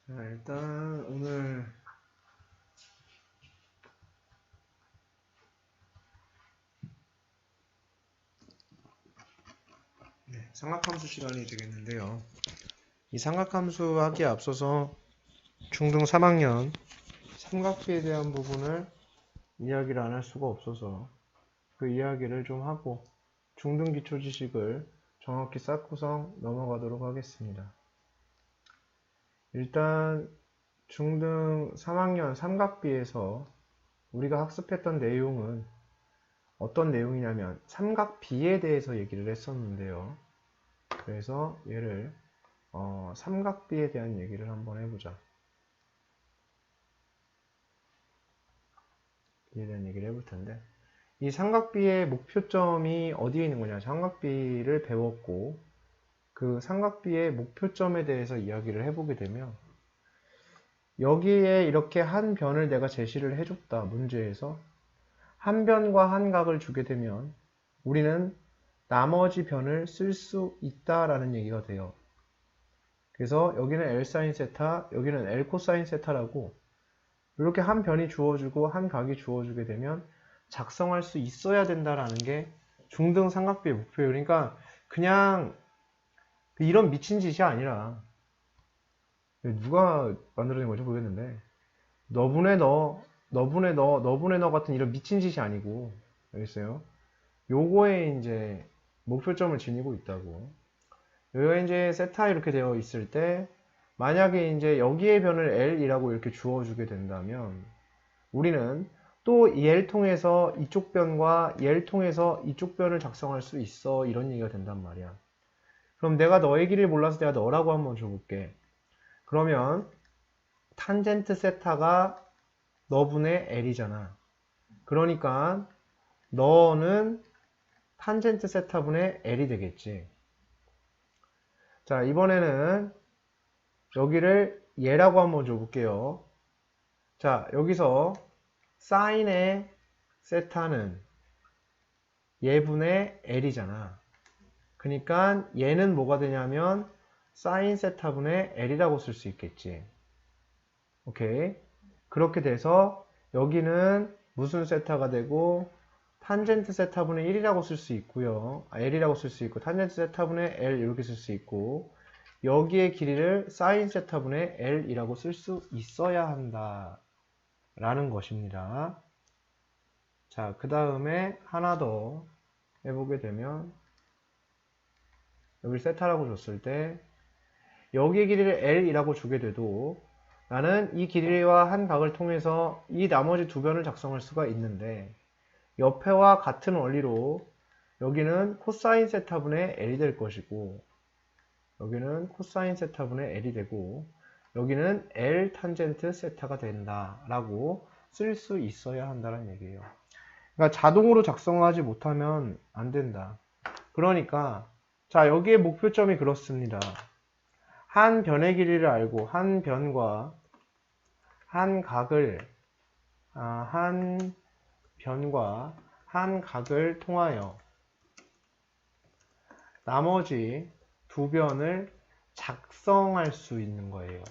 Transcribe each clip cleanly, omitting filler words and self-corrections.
자, 일단 오늘 삼각함수 시간이 되겠는데요. 이 삼각함수 하기에 앞서서 중등 3학년 삼각비에 대한 부분을 이야기를 안 할 수가 없어서 그 이야기를 좀 하고 중등 기초 지식을 정확히 쌓고서 넘어가도록 하겠습니다. 일단 중등 3학년 삼각비에서 우리가 학습했던 내용은 어떤 내용이냐면 삼각비에 대해서 얘기를 했었는데요. 그래서 얘를 삼각비에 대한 얘기를 한번 해보자. 비에 대한 얘기를 해볼 텐데 이 삼각비의 목표점이 어디에 있는 거냐. 삼각비를 배웠고 그 삼각비의 목표점에 대해서 이야기를 해보게 되면 여기에 이렇게 한 변을 내가 제시를 해줬다. 문제에서 한 변과 한 각을 주게 되면 우리는 나머지 변을 쓸 수 있다라는 얘기가 돼요. 그래서 여기는 L 사인 세타, 여기는 L 코사인 세타라고 이렇게 한 변이 주어지고 한 각이 주어지게 되면 작성할 수 있어야 된다라는 게 중등 삼각비의 목표예요. 그러니까 그냥 이런 미친 짓이 아니라 누가 만들어낸 건지 모르겠는데 너분의 너 같은 이런 미친 짓이 아니고 알겠어요? 요거에 이제 목표점을 지니고 있다고. 여기가 이제 세타 이렇게 되어 있을 때 만약에 이제 여기에 변을 L이라고 이렇게 주어주게 된다면 우리는 또 얘를 통해서 이쪽 변과 얘를 통해서 이쪽 변을 작성할 수 있어. 이런 얘기가 된단 말이야. 그럼 내가 너의 길을 몰라서 내가 너라고 한번 줘볼게. 그러면 탄젠트 세타가 너분의 L이잖아. 그러니까 너는 탄젠트 세타분의 L이 되겠지. 자, 이번에는 여기를 얘라고 한번 줘볼게요. 자, 여기서 사인의 세타는 얘분의 L이잖아. 그러니까 얘는 뭐가 되냐면 사인 세타분의 L이라고 쓸 수 있겠지. 오케이. 그렇게 돼서 여기는 무슨 세타가 되고 탄젠트 세타분의 1이라고 쓸 수 있고요. L이라고 쓸 수 있고 탄젠트 세타분의 L 이렇게 쓸 수 있고 여기의 길이를 사인 세타분의 L이라고 쓸 수 있어야 한다 라는 것입니다. 자, 그 다음에 하나 더 해보게 되면 여기 세타라고 줬을 때 여기의 길이를 L이라고 주게 돼도 나는 이 길이와 한 각을 통해서 이 나머지 두 변을 작성할 수가 있는데 옆에와 같은 원리로 여기는 코사인 세타분의 L이 될 것이고 여기는 코사인 세타분의 L이 되고 여기는 L 탄젠트 세타가 된다라고 쓸 수 있어야 한다는 얘기예요. 그러니까 자동으로 작성하지 못하면 안 된다. 그러니까 자, 여기에 목표점이 그렇습니다. 한 변의 길이를 알고 한 변과 한 각을 한 변과 한 각을 통하여 나머지 두 변을 작성할 수 있는 거예요.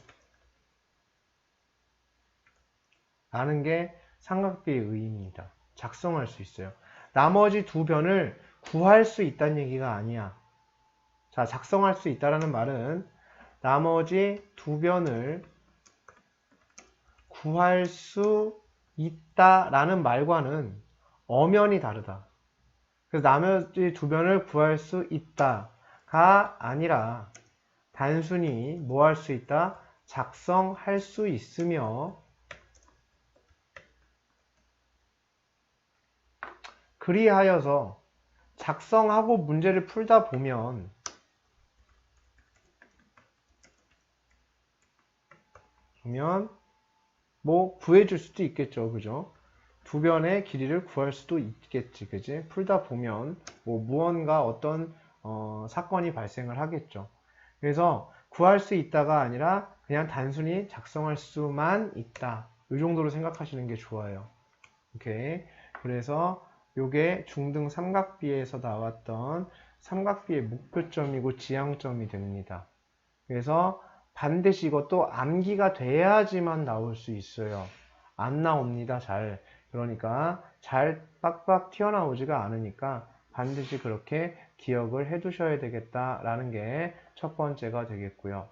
라는 게 삼각비의 의의입니다. 작성할 수 있어요. 나머지 두 변을 구할 수 있다는 얘기가 아니야. 자, 작성할 수 있다라는 말은 나머지 두 변을 구할 수 있다라는 말과는 엄연히 다르다. 그래서 나머지 두 변을 구할 수 있다가 아니라 단순히 뭐 할 수 있다? 작성할 수 있으며 그리하여서 작성하고 문제를 풀다 보면 뭐 구해줄 수도 있겠죠. 그죠? 두 변의 길이를 구할 수도 있겠지. 그지? 풀다 보면 뭐 무언가 어떤 사건이 발생을 하겠죠. 그래서 구할 수 있다가 아니라 그냥 단순히 작성할 수만 있다. 이 정도로 생각하시는 게 좋아요. 오케이. 그래서 요게 중등 삼각비에서 나왔던 삼각비의 목표점이고 지향점이 됩니다. 그래서 반드시 이것도 암기가 돼야지만 나올 수 있어요. 안 나옵니다, 잘. 그러니까 잘 빡빡 튀어나오지가 않으니까 반드시 그렇게 기억을 해 두셔야 되겠다라는 게 첫 번째가 되겠고요.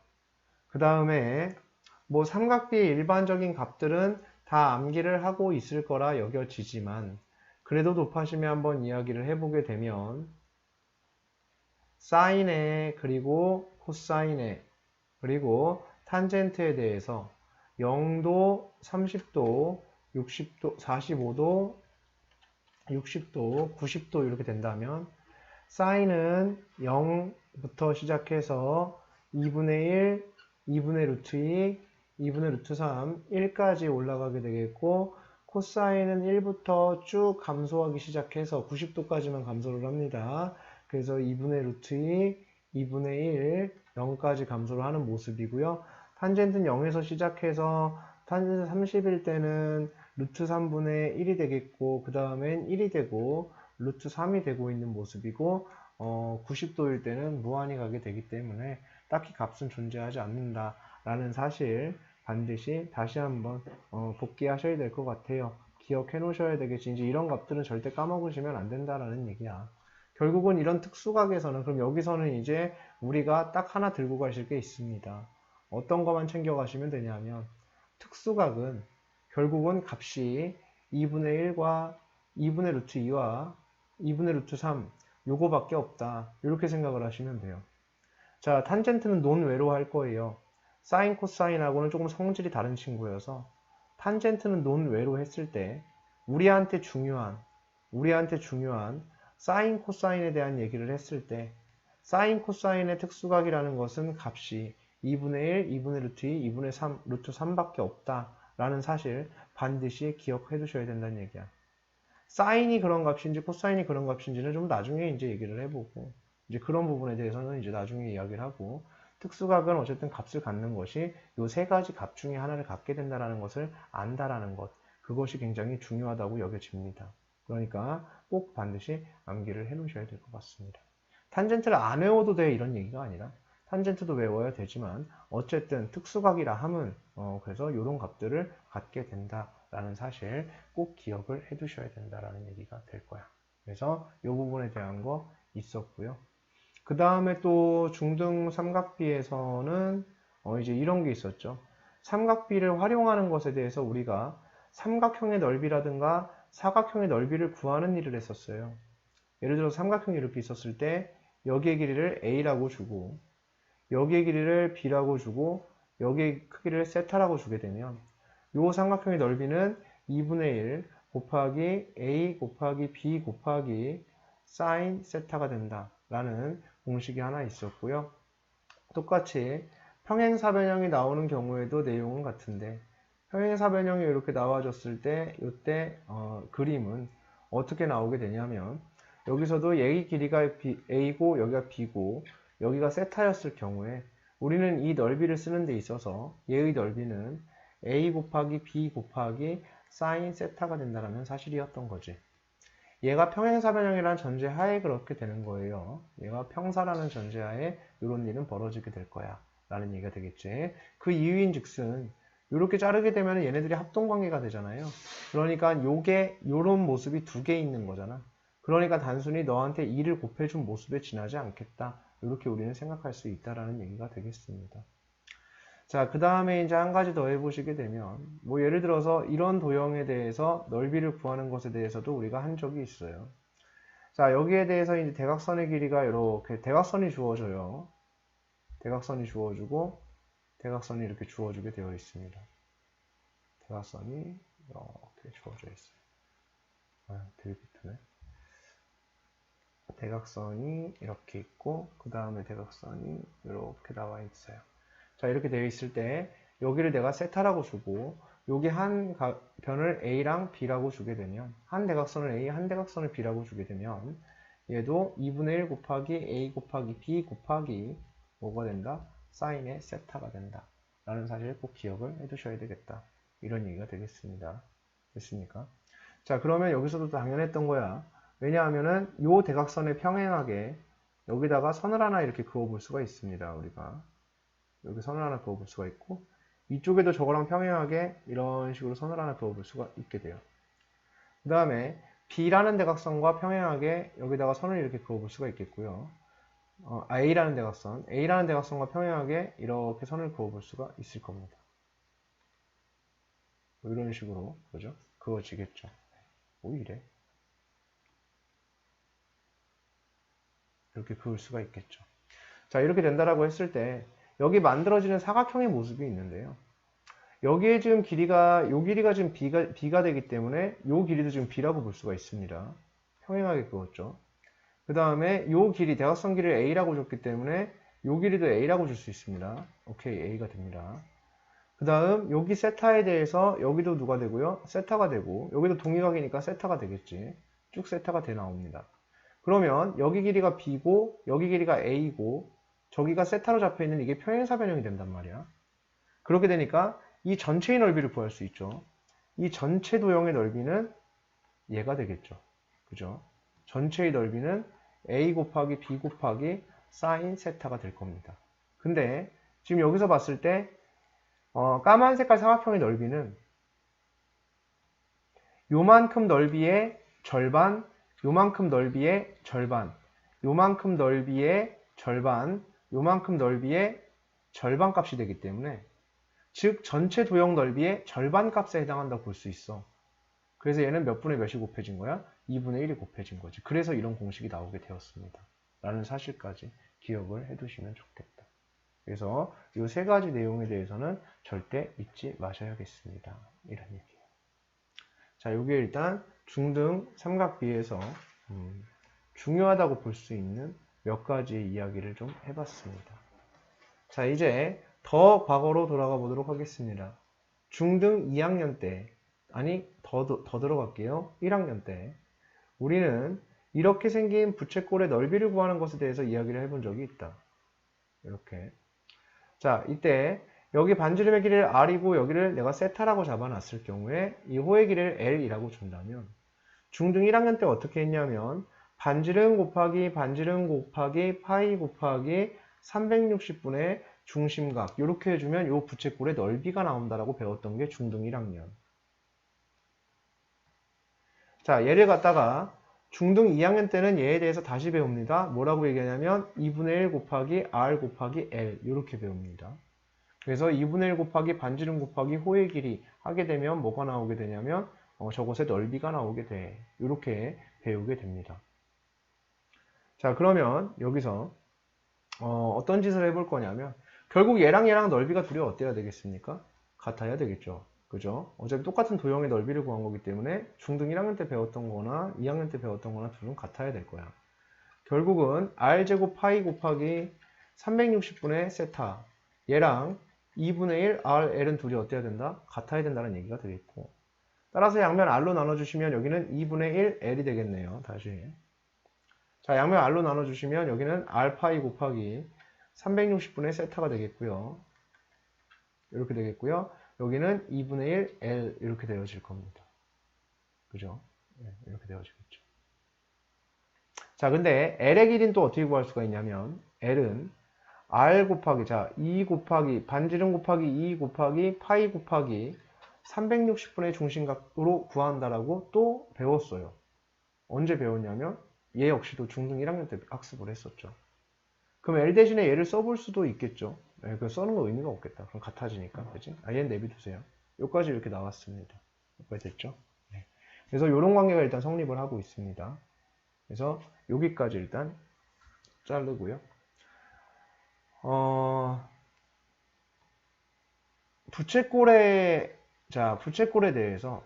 그 다음에 뭐 삼각비의 일반적인 값들은 다 암기를 하고 있을 거라 여겨지지만 그래도 높아심에 한번 이야기를 해보게 되면 사인에 그리고 코사인에 그리고 탄젠트에 대해서 0도, 30도, 60도, 45도, 60도, 90도 이렇게 된다면 사인은 0부터 시작해서 2분의 1, 2분의 루트 2, 2분의 루트 3, 1까지 올라가게 되겠고 코사인은 1부터 쭉 감소하기 시작해서 90도까지만 감소를 합니다. 그래서 2분의 루트 2, 2분의 1, 0까지 감소를 하는 모습이고요. 탄젠트는 0에서 시작해서 탄젠트 30일 때는 루트 3분의 1이 되겠고 그 다음엔 1이 되고 루트 3이 되고 있는 모습이고 90도일 때는 무한히 가게 되기 때문에 딱히 값은 존재하지 않는다라는 사실 반드시 다시 한번 복귀하셔야 될 것 같아요. 기억해 놓으셔야 되겠지. 이제 이런 값들은 절대 까먹으시면 안 된다라는 얘기야. 결국은 이런 특수각에서는 그럼 여기서는 이제 우리가 딱 하나 들고 가실 게 있습니다. 어떤 것만 챙겨 가시면 되냐면 특수각은 결국은 값이 2분의 1과 2분의 루트 2와 2분의 루트 3 요거밖에 없다. 이렇게 생각을 하시면 돼요. 자, 탄젠트는 논외로 할 거예요. 사인, 코사인하고는 조금 성질이 다른 친구여서 탄젠트는 논외로 했을 때 우리한테 중요한 사인, 코사인에 대한 얘기를 했을 때 사인, 코사인의 특수각이라는 것은 값이 2분의 1, 2분의 루트 2, 2분의 3, 루트 3밖에 없다라는 사실 반드시 기억해 두셔야 된다는 얘기야. 사인이 그런 값인지 코사인이 그런 값인지는 좀 나중에 이제 얘기를 해보고 이제 그런 부분에 대해서는 이제 나중에 이야기를 하고 특수각은 어쨌든 값을 갖는 것이 이 세 가지 값 중에 하나를 갖게 된다는 것을 안다라는 것 그것이 굉장히 중요하다고 여겨집니다. 그러니까 꼭 반드시 암기를 해 놓으셔야 될 것 같습니다. 탄젠트를 안 외워도 돼 이런 얘기가 아니라 탄젠트도 외워야 되지만 어쨌든 특수각이라 함은 그래서 이런 값들을 갖게 된다라는 사실 꼭 기억을 해 두셔야 된다라는 얘기가 될 거야. 그래서 이 부분에 대한 거 있었고요. 그 다음에 또 중등 삼각비에서는 이제 이런 게 있었죠. 삼각비를 활용하는 것에 대해서 우리가 삼각형의 넓이라든가 사각형의 넓이를 구하는 일을 했었어요. 예를 들어 삼각형이 이렇게 있었을 때 여기의 길이를 A라고 주고 여기의 길이를 B라고 주고 여기의 크기를 세타라고 주게 되면 이 삼각형의 넓이는 2분의 1 곱하기 A 곱하기 B 곱하기 사인 세타가 된다 라는 공식이 하나 있었고요. 똑같이 평행사변형이 나오는 경우에도 내용은 같은데 평행사변형이 이렇게 나와줬을 때 이때 그림은 어떻게 나오게 되냐면 여기서도 얘의 길이가 A고 여기가 B고 여기가 세타였을 경우에 우리는 이 넓이를 쓰는 데 있어서 얘의 넓이는 A 곱하기 B 곱하기 사인 세타가 된다는 사실이었던 거지. 얘가 평행사변형이라는 전제하에 그렇게 되는 거예요. 얘가 평사라는 전제하에 이런 일은 벌어지게 될 거야 라는 얘기가 되겠지. 그 이유인 즉슨 이렇게 자르게 되면 얘네들이 합동관계가 되잖아요. 그러니까 요게 요런 모습이 두 개 있는 거잖아. 그러니까 단순히 너한테 2를 곱해준 모습에 지나지 않겠다. 이렇게 우리는 생각할 수 있다라는 얘기가 되겠습니다. 자, 그 다음에 이제 한 가지 더 해보시게 되면, 뭐 예를 들어서 이런 도형에 대해서 넓이를 구하는 것에 대해서도 우리가 한 적이 있어요. 자, 여기에 대해서 이제 대각선의 길이가 이렇게 대각선이 주어져요. 대각선이 주어주고, 대각선이 이렇게 주어주게 되어 있습니다. 대각선이 이렇게 주어져 있어요. 아, 되게 비트네. 대각선이 이렇게 있고, 그 다음에 대각선이 이렇게 나와 있어요. 자, 이렇게 되어 있을 때 여기를 내가 세타라고 주고 여기 한 변을 A랑 B라고 주게 되면 한 대각선을 A, 한 대각선을 B라고 주게 되면 얘도 2분의 1 곱하기 A 곱하기 B 곱하기 뭐가 된다? 사인의 세타가 된다. 라는 사실을 꼭 기억을 해 두셔야 되겠다. 이런 얘기가 되겠습니다. 됐습니까? 자, 그러면 여기서도 당연했던 거야. 왜냐하면은 요 대각선에 평행하게 여기다가 선을 하나 이렇게 그어 볼 수가 있습니다. 우리가. 여기 선을 하나 그어볼 수가 있고, 이쪽에도 저거랑 평행하게 이런 식으로 선을 하나 그어볼 수가 있게 돼요. 그 다음에 B라는 대각선과 평행하게 여기다가 선을 이렇게 그어볼 수가 있겠고요. A라는 대각선과 평행하게 이렇게 선을 그어볼 수가 있을 겁니다. 뭐 이런 식으로 그죠? 그어지겠죠. 뭐 이래? 이렇게 그을 수가 있겠죠. 자, 이렇게 된다라고 했을 때 여기 만들어지는 사각형의 모습이 있는데요. 여기에 지금 길이가, 요 길이가 지금 B가 되기 때문에 요 길이도 지금 B라고 볼 수가 있습니다. 평행하게 그었죠. 그 다음에 요 길이, 대각선 길이를 A라고 줬기 때문에 요 길이도 A라고 줄 수 있습니다. 오케이, A가 됩니다. 그 다음 여기 세타에 대해서 여기도 누가 되고요? 세타가 되고, 여기도 동의각이니까 세타가 되겠지. 쭉 세타가 돼 나옵니다. 그러면 여기 길이가 B고 여기 길이가 A고 저기가 세타로 잡혀있는 이게 평행사 변형이 된단 말이야. 그렇게 되니까 이 전체의 넓이를 구할 수 있죠. 이 전체 도형의 넓이는 얘가 되겠죠. 그죠? 전체의 넓이는 A 곱하기 B 곱하기 사인 세타가 될 겁니다. 근데 지금 여기서 봤을 때 까만 색깔 사각형의 넓이는 요만큼 넓이의 절반, 요만큼 넓이의 절반, 요만큼 넓이의 절반, 요만큼 넓이의 절반 값이 되기 때문에, 즉 전체 도형 넓이의 절반 값에 해당한다고 볼 수 있어. 그래서 얘는 몇 분의 몇이 곱해진 거야? 2분의 1이 곱해진 거지. 그래서 이런 공식이 나오게 되었습니다. 라는 사실까지 기억을 해두시면 좋겠다. 그래서 이 세 가지 내용에 대해서는 절대 잊지 마셔야겠습니다. 이런 얘기예요. 자, 이게 일단 중등 삼각비에서 중요하다고 볼 수 있는 몇 가지 이야기를 좀 해봤습니다. 자, 이제 더 과거로 돌아가 보도록 하겠습니다. 중등 2학년 때, 아니 더 들어갈게요. 1학년 때 우리는 이렇게 생긴 부채꼴의 넓이를 구하는 것에 대해서 이야기를 해본 적이 있다. 이렇게. 자, 이때 여기 반지름의 길이를 R이고 여기를 내가 세타라고 잡아놨을 경우에 이 호의 길이를 L이라고 준다면, 중등 1학년 때 어떻게 했냐면 반지름 곱하기 파이 곱하기 360분의 중심각, 이렇게 해주면 이 부채꼴의 넓이가 나온다라고 배웠던 게 중등 1학년. 자, 얘를 갖다가 중등 2학년 때는 얘에 대해서 다시 배웁니다. 뭐라고 얘기하냐면 2분의 1 곱하기 R 곱하기 L, 이렇게 배웁니다. 그래서 2분의 1 곱하기 반지름 곱하기 호의 길이 하게 되면 뭐가 나오게 되냐면 저것의 넓이가 나오게 돼. 이렇게 배우게 됩니다. 자, 그러면 여기서 어떤 짓을 해볼 거냐면 결국 얘랑 넓이가 둘이 어때야 되겠습니까? 같아야 되겠죠. 그죠? 어차피 똑같은 도형의 넓이를 구한 거기 때문에 중등 1학년 때 배웠던 거나 2학년 때 배웠던 거나 둘은 같아야 될 거야. 결국은 R제곱 파이 곱하기 360분의 세타, 얘랑 2분의 1 RL은 둘이 어때야 된다? 같아야 된다는 얘기가 되겠고, 따라서 양면 R로 나눠주시면 여기는 2분의 1 L이 되겠네요. 다시. 자, 양면 R로 나눠주시면 여기는 R 파이 곱하기 360분의 세타가 되겠고요. 이렇게 되겠고요. 여기는 2분의 1 L 이렇게 되어질 겁니다. 그죠? 네, 이렇게 되어지겠죠. 자, 근데 L의 길이는 또 어떻게 구할 수가 있냐면 L은 R 곱하기, 자, 2 곱하기 반지름 곱하기 2 곱하기 파이 곱하기 360분의 중심각으로 구한다라고 또 배웠어요. 언제 배웠냐면 얘 역시도 중등 1학년 때 학습을 했었죠. 그럼 L 대신에 얘를 써볼 수도 있겠죠. 네, 그 써는 거 의미가 없겠다. 그럼 같아지니까, 그지? 얘는 내비두세요. 여기까지 이렇게 나왔습니다. 여기까지 됐죠? 네. 그래서 이런 관계가 일단 성립을 하고 있습니다. 그래서 여기까지 일단 자르고요. 부채꼴에 대해서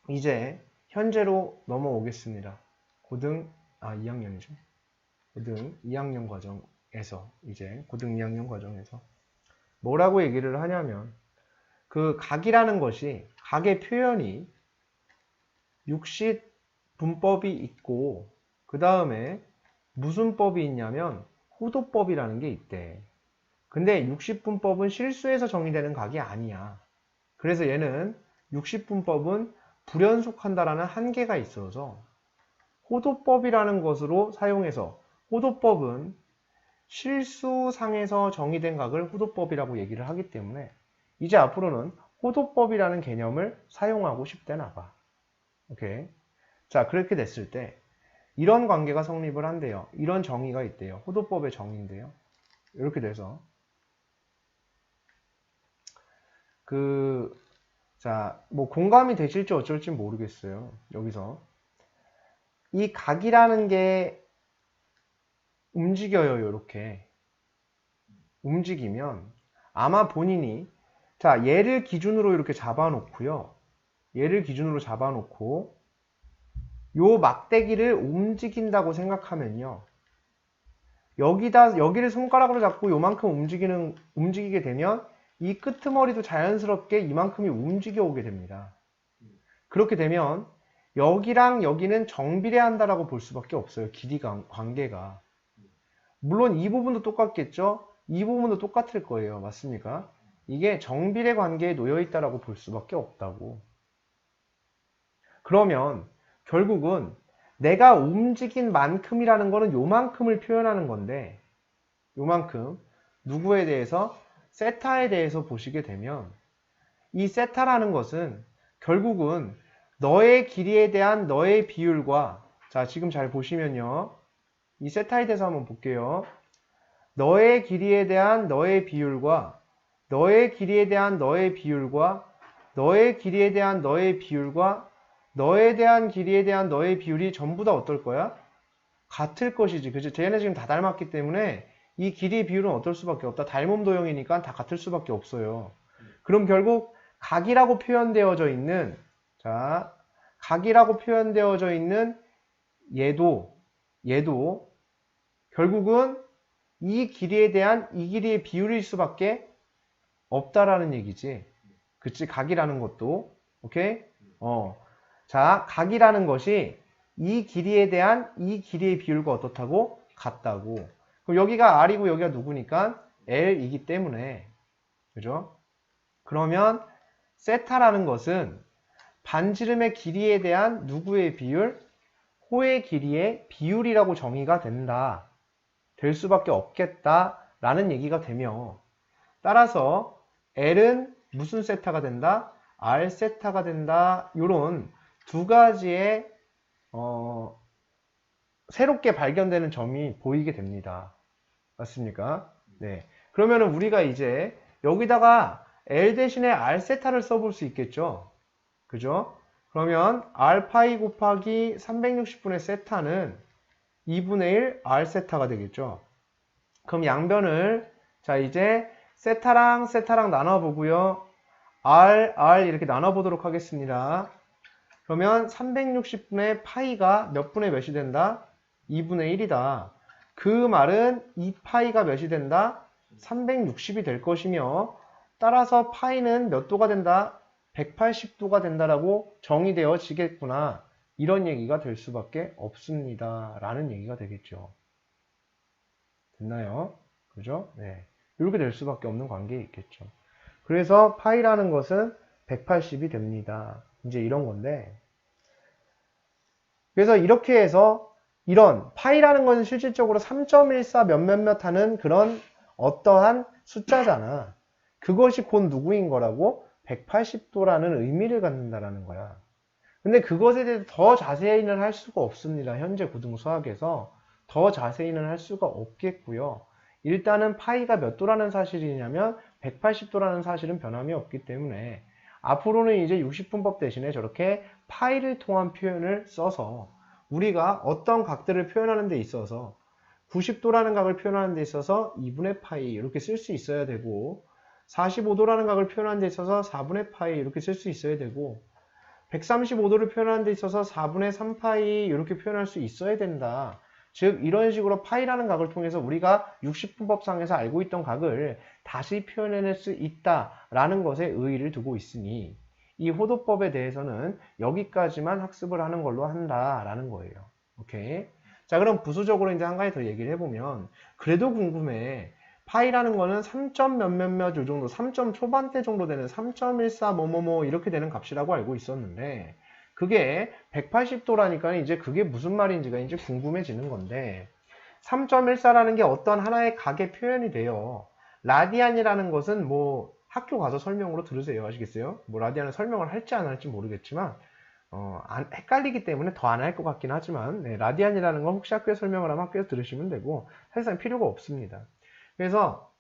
이제 현재로 넘어오겠습니다. 고등 2학년이죠. 고등 2학년 과정에서, 이제 고등 2학년 과정에서 뭐라고 얘기를 하냐면 그 각이라는 것이, 각의 표현이 육식 분법이 있고 그 다음에 무슨 법이 있냐면 호도법이라는 게 있대. 근데 60분법은 실수해서 정의되는 각이 아니야. 그래서 얘는 60분법은 불연속한다라는 한계가 있어서 호도법이라는 것으로 사용해서, 호도법은 실수상에서 정의된 각을 호도법이라고 얘기를 하기 때문에 이제 앞으로는 호도법이라는 개념을 사용하고 싶다나 봐. 오케이. 자, 그렇게 됐을 때 이런 관계가 성립을 한대요. 이런 정의가 있대요. 호도법의 정의인데요. 이렇게 돼서 자, 뭐 공감이 되실지 어쩔지 모르겠어요. 여기서 이 각이라는 게 움직여요. 이렇게 움직이면 아마 본인이 자, 얘를 기준으로 이렇게 잡아놓고요. 얘를 기준으로 잡아놓고 요 막대기를 움직인다고 생각하면요. 여기를 손가락으로 잡고 요만큼 움직이게 되면 이 끄트머리도 자연스럽게 이만큼이 움직여 오게 됩니다. 그렇게 되면 여기랑 여기는 정비례한다라고 볼 수밖에 없어요. 길이 관계가. 물론 이 부분도 똑같겠죠? 이 부분도 똑같을 거예요. 맞습니까? 이게 정비례 관계에 놓여 있다라고 볼 수밖에 없다고. 그러면 결국은 내가 움직인 만큼이라는 거는 요만큼을 표현하는 건데 요만큼 누구에 대해서? 세타에 대해서 보시게 되면 이 세타라는 것은 결국은 너의 길이에 대한 너의 비율과 자 지금 잘 보시면요. 이 세타에 대해서 한번 볼게요. 너의 길이에 대한 너의 비율과 너의 길이에 대한 너의 비율과 너의 길이에 대한 너의 비율과 너에 대한 길이에 대한 너의 비율이 전부 다 어떨 거야? 같을 것이지. 그죠? 쟤네 지금 다 닮았기 때문에 이 길이의 비율은 어떨 수밖에 없다. 닮음 도형이니까 다 같을 수밖에 없어요. 그럼 결국 각이라고 표현되어져 있는 자, 각이라고 표현되어져 있는 얘도 결국은 이 길이에 대한 이 길이의 비율일 수밖에 없다라는 얘기지. 그치? 각이라는 것도. 오케이? 자, 각이라는 것이 이 길이에 대한 이 길이의 비율과 어떻다고? 같다고. 그럼 여기가 R이고 여기가 누구니까? L이기 때문에. 그죠? 그러면 세타라는 것은 반지름의 길이에 대한 누구의 비율? 호의 길이의 비율이라고 정의가 된다. 될 수밖에 없겠다라는 얘기가 되며 따라서 L은 무슨 세타가 된다? R 세타가 된다. 요런 두 가지의 새롭게 발견되는 점이 보이게 됩니다. 맞습니까? 네. 그러면은 우리가 이제 여기다가 L 대신에 R 세타를 써볼 수 있겠죠? 그죠? 그러면 R 파이 곱하기 360분의 세타는 2분의 1 R 세타가 되겠죠? 그럼 양변을 자 이제 세타랑 나눠보고요. R 이렇게 나눠보도록 하겠습니다. 그러면 360분의 파이가 몇 분의 몇이 된다? 2분의 1이다. 그 말은 이 파이가 몇이 된다? 360이 될 것이며 따라서 파이는 몇 도가 된다? 180도가 된다라고 정의되어지겠구나. 이런 얘기가 될 수밖에 없습니다. 라는 얘기가 되겠죠. 됐나요? 그죠? 네. 이렇게 될 수밖에 없는 관계에 있겠죠. 그래서 파이라는 것은 180이 됩니다. 이제 이런 건데. 그래서 이렇게 해서 이런 파이라는 것은 실질적으로 3.14 몇몇몇 하는 그런 어떠한 숫자잖아. 그것이 곧 누구인 거라고? 180도라는 의미를 갖는다라는 거야. 근데 그것에 대해서 더 자세히는 할 수가 없습니다. 현재 고등수학에서 더 자세히는 할 수가 없겠고요. 일단은 파이가 몇 도라는 사실이냐면 180도라는 사실은 변함이 없기 때문에 앞으로는 이제 60분법 대신에 저렇게 파이를 통한 표현을 써서 우리가 어떤 각들을 표현하는 데 있어서 90도라는 각을 표현하는 데 있어서 2분의 파이 이렇게 쓸 수 있어야 되고 45도라는 각을 표현하는 데 있어서 4분의 파이 이렇게 쓸 수 있어야 되고 135도를 표현하는 데 있어서 4분의 3파이 이렇게 표현할 수 있어야 된다. 즉 이런 식으로 파이라는 각을 통해서 우리가 60분법상에서 알고 있던 각을 다시 표현해낼 수 있다라는 것에 의의를 두고 있으니 이 호도법에 대해서는 여기까지만 학습을 하는 걸로 한다라는 거예요. 오케이. 자, 그럼 부수적으로 이제 한 가지 더 얘기를 해보면 그래도 궁금해. 파이라는 거는 3점 몇몇몇 요 정도, 3점 초반대 정도 되는 3.14 뭐뭐뭐 이렇게 되는 값이라고 알고 있었는데 그게 180도라니까 이제 그게 무슨 말인지가 이제 궁금해지는 건데 3.14라는 게 어떤 하나의 각의 표현이 돼요. 라디안이라는 것은 뭐 학교 가서 설명으로 들으세요. 아시겠어요? 뭐 라디안은 설명을 할지 안 할지 모르겠지만 헷갈리기 때문에 더 안 할 것 같긴 하지만 네, 라디안이라는 건 혹시 학교에 설명을 하면 학교에서 들으시면 되고 사실상 필요가 없습니다. 그래서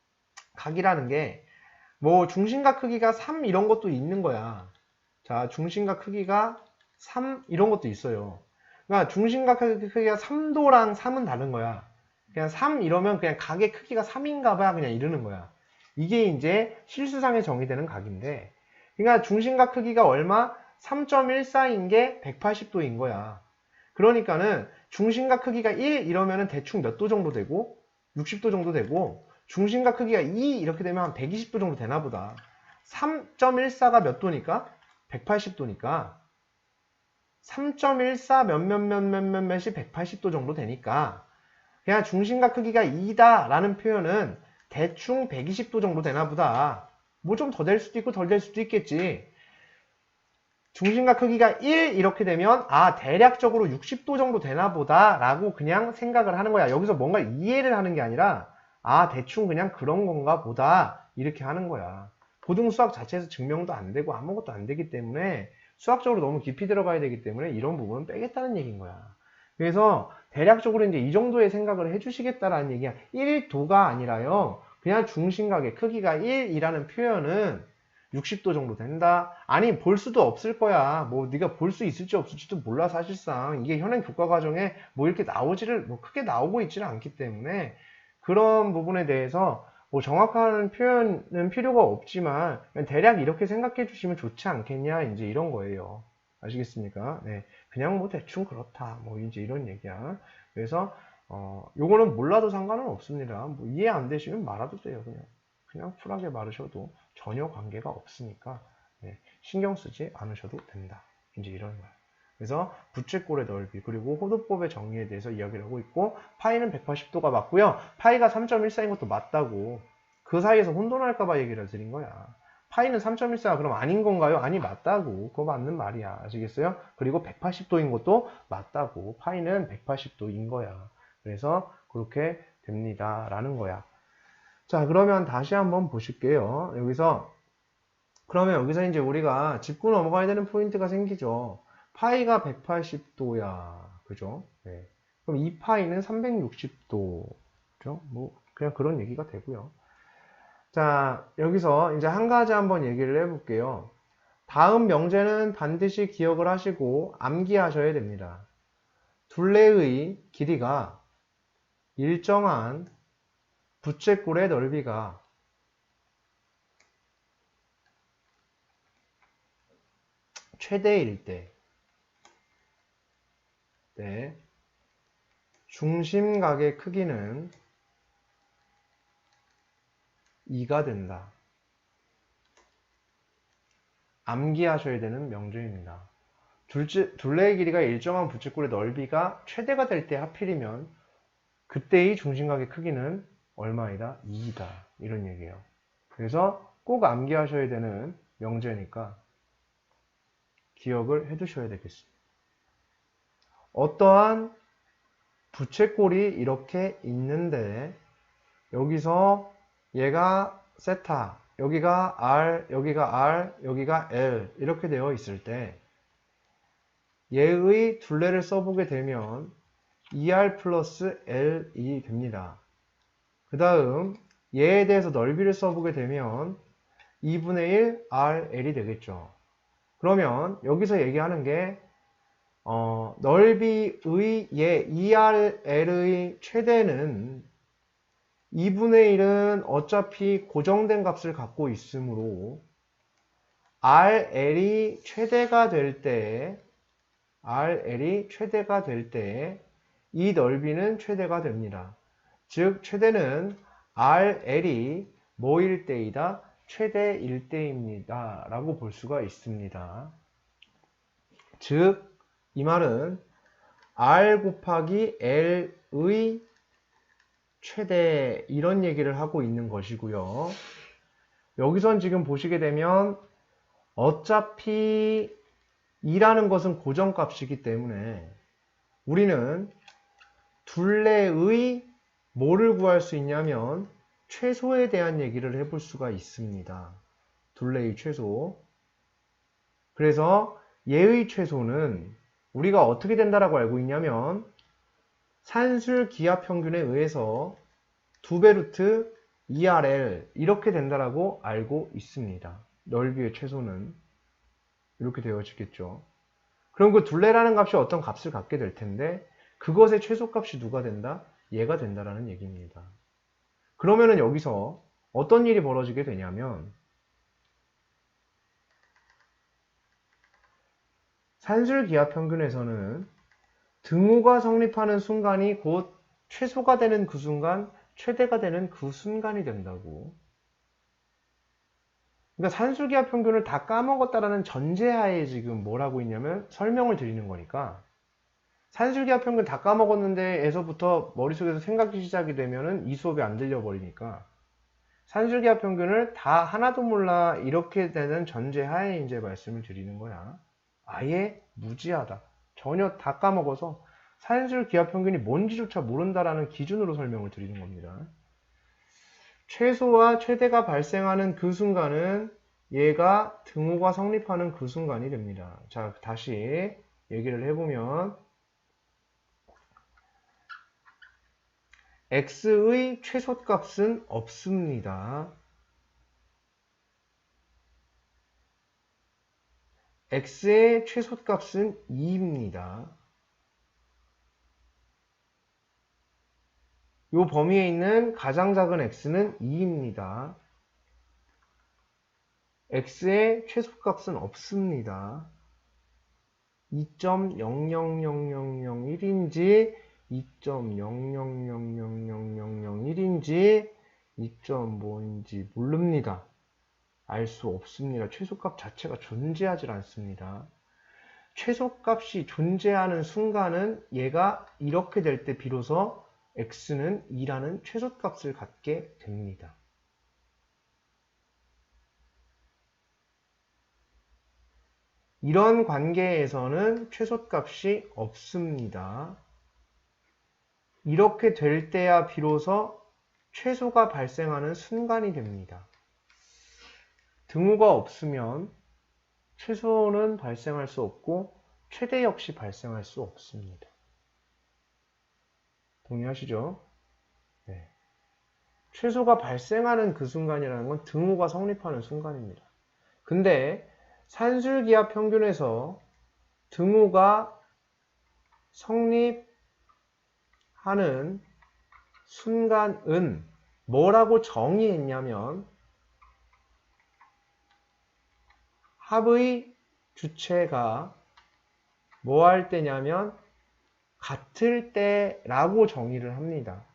각이라는 게 뭐 중심각 크기가 3 이런 것도 있는 거야. 자, 중심각 크기가 3 이런 것도 있어요. 그러니까 중심각 크기가 3도랑 3은 다른 거야. 그냥 3 이러면 그냥 각의 크기가 3인가 봐 그냥 이러는 거야. 이게 이제 실수상에 정의되는 각인데 그러니까 중심각 크기가 얼마? 3.14인 게 180도인 거야. 그러니까는 중심각 크기가 1 이러면은 대충 몇 도 정도 되고 60도 정도 되고 중심각 크기가 2 이렇게 되면 한 120도 정도 되나 보다. 3.14가 몇 도니까? 180도니까 3.14 몇몇몇몇몇이 180도 정도 되니까 그냥 중심각 크기가 2다 라는 표현은 대충 120도 정도 되나 보다. 뭐 좀 더 될 수도 있고 덜 될 수도 있겠지. 중심각 크기가 1 이렇게 되면 대략적으로 60도 정도 되나 보다 라고 그냥 생각을 하는 거야. 여기서 뭔가 이해를 하는 게 아니라 대충 그냥 그런 건가 보다 이렇게 하는 거야. 고등수학 자체에서 증명도 안 되고 아무것도 안 되기 때문에 수학적으로 너무 깊이 들어가야 되기 때문에 이런 부분은 빼겠다는 얘기인 거야. 그래서 대략적으로 이제 이 정도의 생각을 해주시겠다라는 얘기야. 1도가 아니라요. 그냥 중심각의 크기가 1이라는 표현은 60도 정도 된다. 아니 볼 수도 없을 거야. 뭐 네가 볼 수 있을지 없을지도 몰라 사실상. 이게 현행 교과 과정에 뭐 이렇게 뭐 크게 나오고 있지는 않기 때문에 그런 부분에 대해서 뭐 정확한 표현은 필요가 없지만 대략 이렇게 생각해 주시면 좋지 않겠냐 이제 이런 거예요. 아시겠습니까? 네, 그냥 뭐 대충 그렇다 뭐 이제 이런 얘기야. 그래서 요거는 몰라도 상관은 없습니다. 뭐 이해 안 되시면 말아도 돼요. 그냥 쿨하게 말으셔도 전혀 관계가 없으니까 네, 신경 쓰지 않으셔도 된다. 이제 이런 거야. 그래서 부채꼴의 넓이 그리고 호도법의 정의에 대해서 이야기를 하고 있고 파이는 180도가 맞고요. 파이가 3.14인 것도 맞다고. 그 사이에서 혼돈할까봐 얘기를 드린 거야. 파이는 3.14가 그럼 아닌 건가요? 아니 맞다고. 그거 맞는 말이야. 아시겠어요? 그리고 180도인 것도 맞다고. 파이는 180도인 거야. 그래서 그렇게 됩니다. 라는 거야. 자, 그러면 다시 한번 보실게요. 그러면 여기서 이제 우리가 짚고 넘어가야 되는 포인트가 생기죠. 파이가 180도야. 그죠? 네. 그럼 이 파이는 360도. 그죠? 뭐, 그냥 그런 얘기가 되고요. 자, 여기서 이제 한 가지 한번 얘기를 해볼게요. 다음 명제는 반드시 기억을 하시고 암기하셔야 됩니다. 둘레의 길이가 일정한 부채꼴의 넓이가 최대일 때, 중심각의 크기는 2가 된다. 암기하셔야 되는 명제입니다. 둘레의 길이가 일정한 부채꼴의 넓이가 최대가 될 때 하필이면 그때의 중심각의 크기는 얼마이다? 2이다. 이런 얘기예요. 그래서 꼭 암기하셔야 되는 명제니까 기억을 해두셔야 되겠습니다. 어떠한 부채꼴이 이렇게 있는데 여기서 얘가 세타, 여기가 R, 여기가 L 이렇게 되어 있을 때 얘의 둘레를 써보게 되면 2R 플러스 L이 됩니다. 그 다음 얘에 대해서 넓이를 써보게 되면 2분의 1 RL이 되겠죠. 그러면 여기서 얘기하는 게 넓이의 2RL의 최대는 2분의 1은 어차피 고정된 값을 갖고 있으므로 RL이 최대가 될 때 이 넓이는 최대가 됩니다. 즉 최대는 RL이 뭐일 때이다? 최대일 때입니다. 라고 볼 수가 있습니다. 즉 이 말은 R 곱하기 L의 최대 이런 얘기를 하고 있는 것이고요. 여기선 지금 보시게 되면 어차피 2라는 것은 고정값이기 때문에 우리는 둘레의 뭐를 구할 수 있냐면 최소에 대한 얘기를 해볼 수가 있습니다. 둘레의 최소. 그래서 얘의 최소는 우리가 어떻게 된다라고 알고 있냐면 산술 기압 평균에 의해서 2배 루트 2RL 이렇게 된다라고 알고 있습니다. 넓이의 최소는 이렇게 되어지겠죠. 그럼 그 둘레라는 값이 어떤 값을 갖게 될 텐데 그것의 최소값이 누가 된다? 얘가 된다라는 얘기입니다. 그러면은 여기서 어떤 일이 벌어지게 되냐면 산술 기압 평균에서는 등호가 성립하는 순간이 곧 최소가 되는 그 순간, 최대가 되는 그 순간이 된다고. 그러니까 산술 기압 평균을 다 까먹었다라는 전제하에 지금 뭘 하고 있냐면 설명을 드리는 거니까 산술 기압 평균 다 까먹었는데 에서부터 머릿속에서 생각이 시작이 되면은 이 수업이 안 들려버리니까 산술 기압 평균을 다 하나도 몰라 이렇게 되는 전제하에 이제 말씀을 드리는 거야. 아예 무지하다. 전혀 다 까먹어서 산술 기압 평균이 뭔지조차 모른다라는 기준으로 설명을 드리는 겁니다. 최소와 최대가 발생하는 그 순간은 얘가 등호가 성립하는 그 순간이 됩니다. 자, 다시 얘기를 해보면 x의 최소값은 없습니다. x의 최소값은 2입니다. 이 범위에 있는 가장 작은 x는 2입니다. x의 최소값은 없습니다. 2.000001인지 2.00000001인지 2.5인지 모릅니다. 알 수 없습니다. 최소값 자체가 존재하지 않습니다. 최소값이 존재하는 순간은 얘가 이렇게 될 때 비로소 x는 2라는 최소값을 갖게 됩니다. 이런 관계에서는 최소값이 없습니다. 이렇게 될 때야 비로소 최소가 발생하는 순간이 됩니다. 등호가 없으면 최소는 발생할 수 없고 최대 역시 발생할 수 없습니다. 동의하시죠? 네. 최소가 발생하는 그 순간이라는 건 등호가 성립하는 순간입니다. 근데 산술기압 평균에서 등호가 성립하는 순간은 뭐라고 정의했냐면 합의 주체가 뭐 할 때냐면 같을 때라고 정의를 합니다.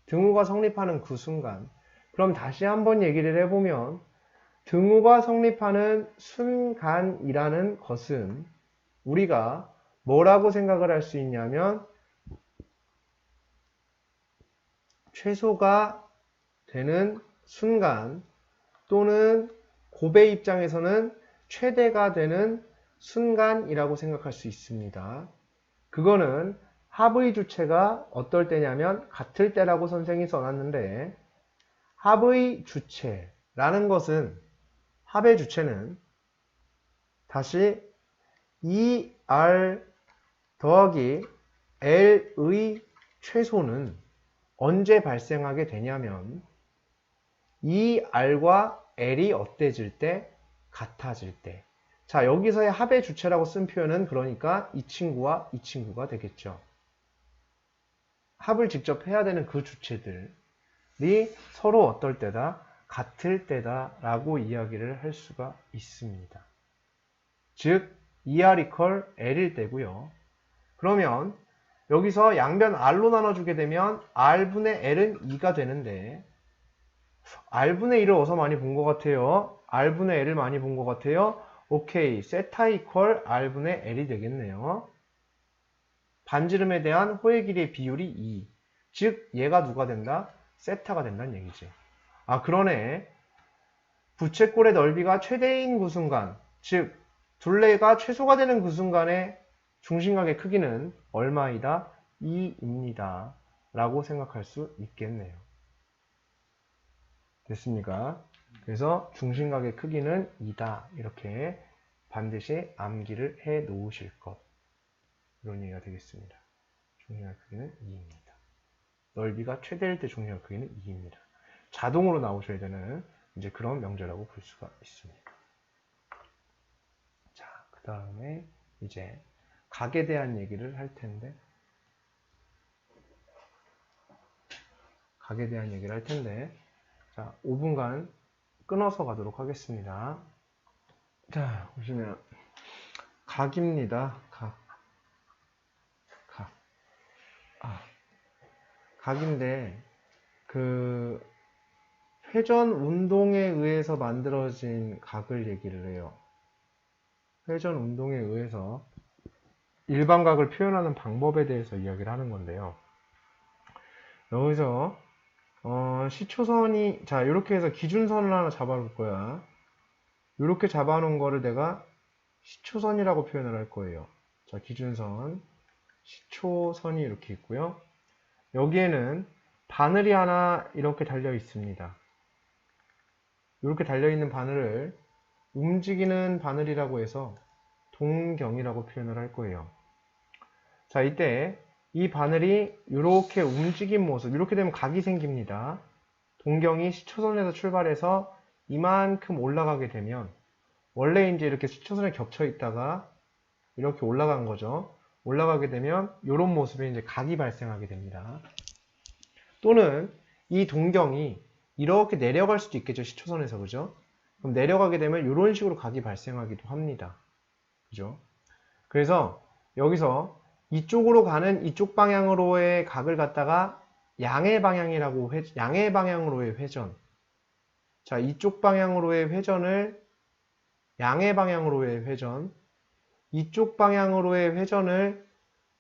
등호가 성립하는 그 순간. 그럼 다시 한번 얘기를 해보면 등호가 성립하는 순간이라는 것은 우리가 뭐라고 생각을 할 수 있냐면 최소가 되는 순간 또는 곱의 입장에서는 최대가 되는 순간이라고 생각할 수 있습니다. 그거는 합의 주체가 어떨 때냐면 같을 때라고 선생이 써놨는데 합의 주체라는 것은 합의 주체는 다시 2R 더하기 L의 최소는 언제 발생하게 되냐면 2R과 L이 어때질 때? 같아질 때. 자, 여기서의 합의 주체라고 쓴 표현은 그러니까 이 친구와 이 친구가 되겠죠. 합을 직접 해야 되는 그 주체들이 서로 어떨 때다? 같을 때다 라고 이야기를 할 수가 있습니다. 즉 2R equal L일 때고요. 그러면 여기서 양변 R로 나눠주게 되면 R분의 L은 2가 되는데 R분의 1을 어디서 많이 본 것 같아요? R분의 L을 많이 본 것 같아요? 오케이, 세타 이퀄 R분의 L이 되겠네요. 반지름에 대한 호의 길이의 비율이 2. 즉 얘가 누가 된다? 세타가 된다는 얘기지. 아 그러네. 부채꼴의 넓이가 최대인 그 순간, 즉 둘레가 최소가 되는 그 순간에 중심각의 크기는 얼마이다? 2입니다. 라고 생각할 수 있겠네요. 됐습니까? 그래서 중심각의 크기는 2다. 이렇게 반드시 암기를 해 놓으실 것. 이런 얘기가 되겠습니다. 중심각 크기는 2입니다. 넓이가 최대일 때 중심각 크기는 2입니다. 자동으로 나오셔야 되는 이제 그런 명제라고 볼 수가 있습니다. 자, 그 다음에 이제 각에 대한 얘기를 할 텐데, 자, 5분간 끊어서 가도록 하겠습니다. 자, 보시면 각입니다. 각인데 그 회전 운동에 의해서 만들어진 각을 얘기를 해요. 회전 운동에 의해서 일반각을 표현하는 방법에 대해서 이야기를 하는 건데요. 여기서 시초선이, 자, 이렇게 해서 기준선을 하나 잡아볼 거야. 이렇게 잡아놓은 거를 내가 시초선이라고 표현을 할 거예요. 자, 기준선, 시초선이 이렇게 있고요. 여기에는 바늘이 하나 이렇게 달려 있습니다. 이렇게 달려있는 바늘을 움직이는 바늘이라고 해서 동경이라고 표현을 할 거예요. 자, 이때 이 바늘이 이렇게 움직인 모습, 이렇게 되면 각이 생깁니다. 동경이 시초선에서 출발해서 이만큼 올라가게 되면 원래 이제 이렇게 시초선에 겹쳐 있다가 이렇게 올라간 거죠. 올라가게 되면 이런 모습에 이제 각이 발생하게 됩니다. 또는 이 동경이 이렇게 내려갈 수도 있겠죠. 시초선에서. 그죠? 그럼 내려가게 되면 이런 식으로 각이 발생하기도 합니다. 그죠? 그래서 여기서 이쪽으로 가는 이쪽 방향으로의 각을 갖다가 양의 방향으로의 회전. 자, 이쪽 방향으로의 회전을 양의 방향으로의 회전, 이쪽 방향으로의 회전을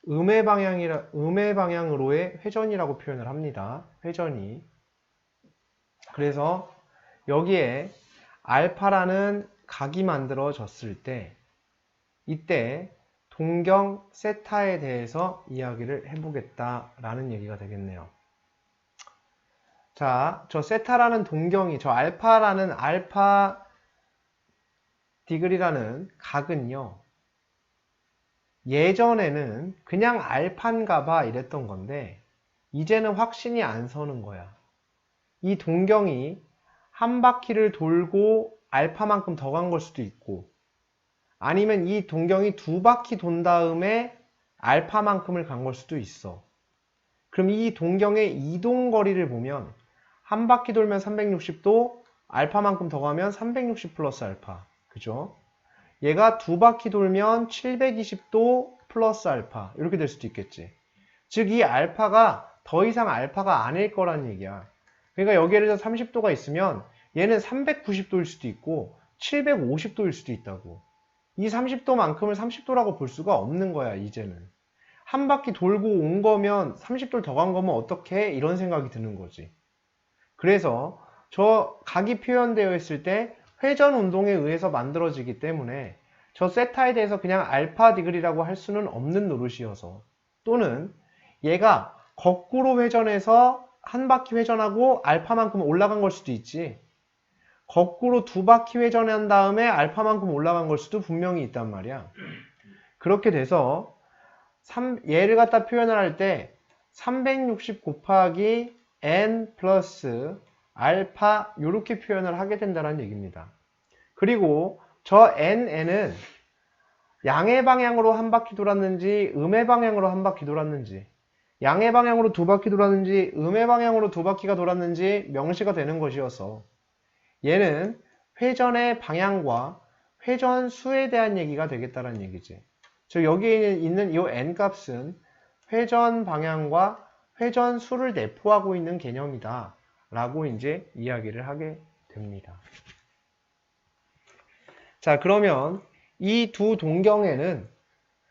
음의 방향으로의 회전이라고 표현을 합니다. 회전이. 그래서 여기에 알파라는 각이 만들어졌을 때 이때 동경 세타에 대해서 이야기를 해보겠다라는 얘기가 되겠네요. 자, 저 세타라는 동경이, 저 알파라는 알파 디그리라는 각은요, 예전에는 그냥 알파인가 봐 이랬던 건데 이제는 확신이 안 서는 거야. 이 동경이 한 바퀴를 돌고 알파만큼 더 간 걸 수도 있고, 아니면 이 동경이 두 바퀴 돈 다음에 알파만큼을 간 걸 수도 있어. 그럼 이 동경의 이동 거리를 보면 한 바퀴 돌면 360도, 알파만큼 더 가면 360 플러스 알파. 그죠? 얘가 두 바퀴 돌면 720도 플러스 알파. 이렇게 될 수도 있겠지. 즉, 이 알파가 더 이상 알파가 아닐 거란 얘기야. 그러니까 여기 예를 들어서 30도가 있으면 얘는 390도일 수도 있고 750도일 수도 있다고. 이 30도만큼을 30도라고 볼 수가 없는 거야, 이제는. 한 바퀴 돌고 온 거면 30도를 더 간 거면 어떡해? 이런 생각이 드는 거지. 그래서 저 각이 표현되어 있을 때 회전 운동에 의해서 만들어지기 때문에 저 세타에 대해서 그냥 알파 디그리라고 할 수는 없는 노릇이어서, 또는 얘가 거꾸로 회전해서 한 바퀴 회전하고 알파만큼 올라간 걸 수도 있지, 거꾸로 두 바퀴 회전한 다음에 알파만큼 올라간 걸 수도 분명히 있단 말이야. 그렇게 돼서 얘를 갖다 표현을 할 때 360 곱하기 n 플러스 알파 이렇게 표현을 하게 된다는 얘기입니다. 그리고 저 n은 양의 방향으로 한 바퀴 돌았는지 음의 방향으로 한 바퀴 돌았는지, 양의 방향으로 두 바퀴 돌았는지 음의 방향으로 두 바퀴가 돌았는지 명시가 되는 것이어서 얘는 회전의 방향과 회전 수에 대한 얘기가 되겠다는 얘기지. 즉 여기에 있는 이 n 값은 회전 방향과 회전 수를 내포하고 있는 개념이다 라고 이제 이야기를 하게 됩니다. 자, 그러면 이 두 동경에는,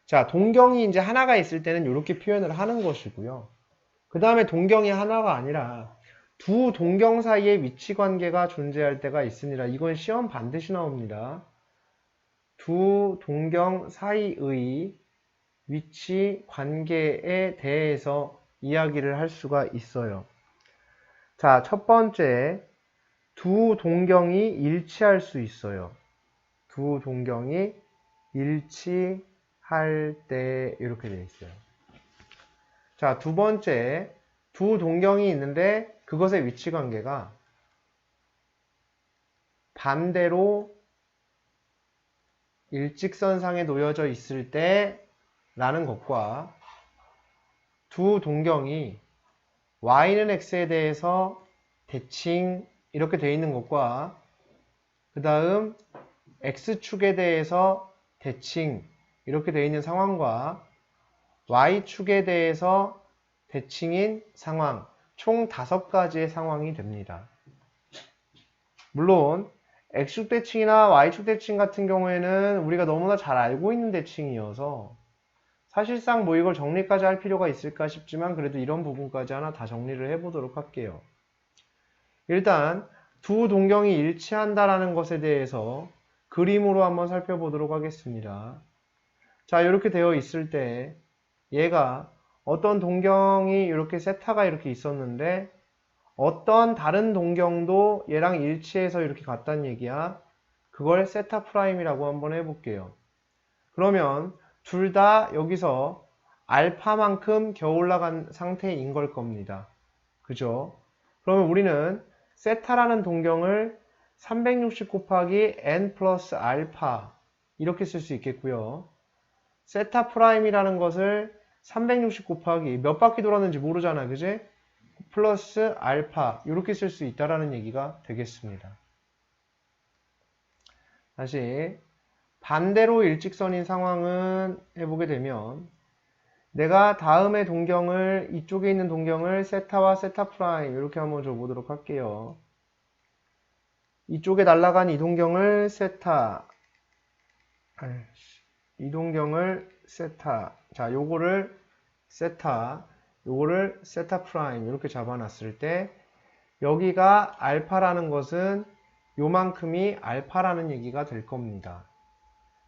자, 동경이 이제 하나가 있을 때는 이렇게 표현을 하는 것이고요. 그 다음에 동경이 하나가 아니라 두 동경 사이에 위치 관계가 존재할 때가 있으니라. 이건 시험 반드시 나옵니다. 두 동경 사이의 위치 관계에 대해서 이야기를 할 수가 있어요. 자, 첫 번째, 두 동경이 일치할 수 있어요. 두 동경이 일치할 때 이렇게 되어 있어요. 자, 두 번째, 두 동경이 있는데 그것의 위치 관계가 반대로 일직선상에 놓여져 있을 때 라는 것과 두 동경이 y는 x에 대해서 대칭 이렇게 되어 있는 것과 그 다음 x축에 대해서 대칭 이렇게 되어 있는 상황과 y축에 대해서 대칭인 상황 총 5가지의 상황이 됩니다. 물론 x축 대칭이나 y축 대칭 같은 경우에는 우리가 너무나 잘 알고 있는 대칭이어서 사실상 뭐 이걸 정리까지 할 필요가 있을까 싶지만 그래도 이런 부분까지 하나 다 정리를 해보도록 할게요. 일단 두 동경이 일치한다라는 것에 대해서 그림으로 한번 살펴보도록 하겠습니다. 자, 이렇게 되어 있을 때 얘가 어떤 동경이 이렇게 세타가 이렇게 있었는데 어떤 다른 동경도 얘랑 일치해서 이렇게 갔다는 얘기야. 그걸 세타 프라임이라고 한번 해볼게요. 그러면 둘 다 여기서 알파만큼 겨우 올라간 상태인 걸 겁니다. 그죠? 그러면 우리는 세타라는 동경을 360 곱하기 n 플러스 알파 이렇게 쓸 수 있겠고요. 세타 프라임이라는 것을 360 곱하기 몇 바퀴 돌았는지 모르잖아. 그지? 플러스 알파 이렇게 쓸 수 있다라는 얘기가 되겠습니다. 다시 반대로 일직선인 상황은 해보게 되면 내가 다음의 동경을 이쪽에 있는 동경을 세타와 세타 프라임 이렇게 한번 줘보도록 할게요. 이쪽에 날아간 이 동경을 세타 이 동경을 세타 자 요거를 세타 요거를 세타 프라임 이렇게 잡아놨을 때 여기가 알파라는 것은 요만큼이 알파라는 얘기가 될 겁니다.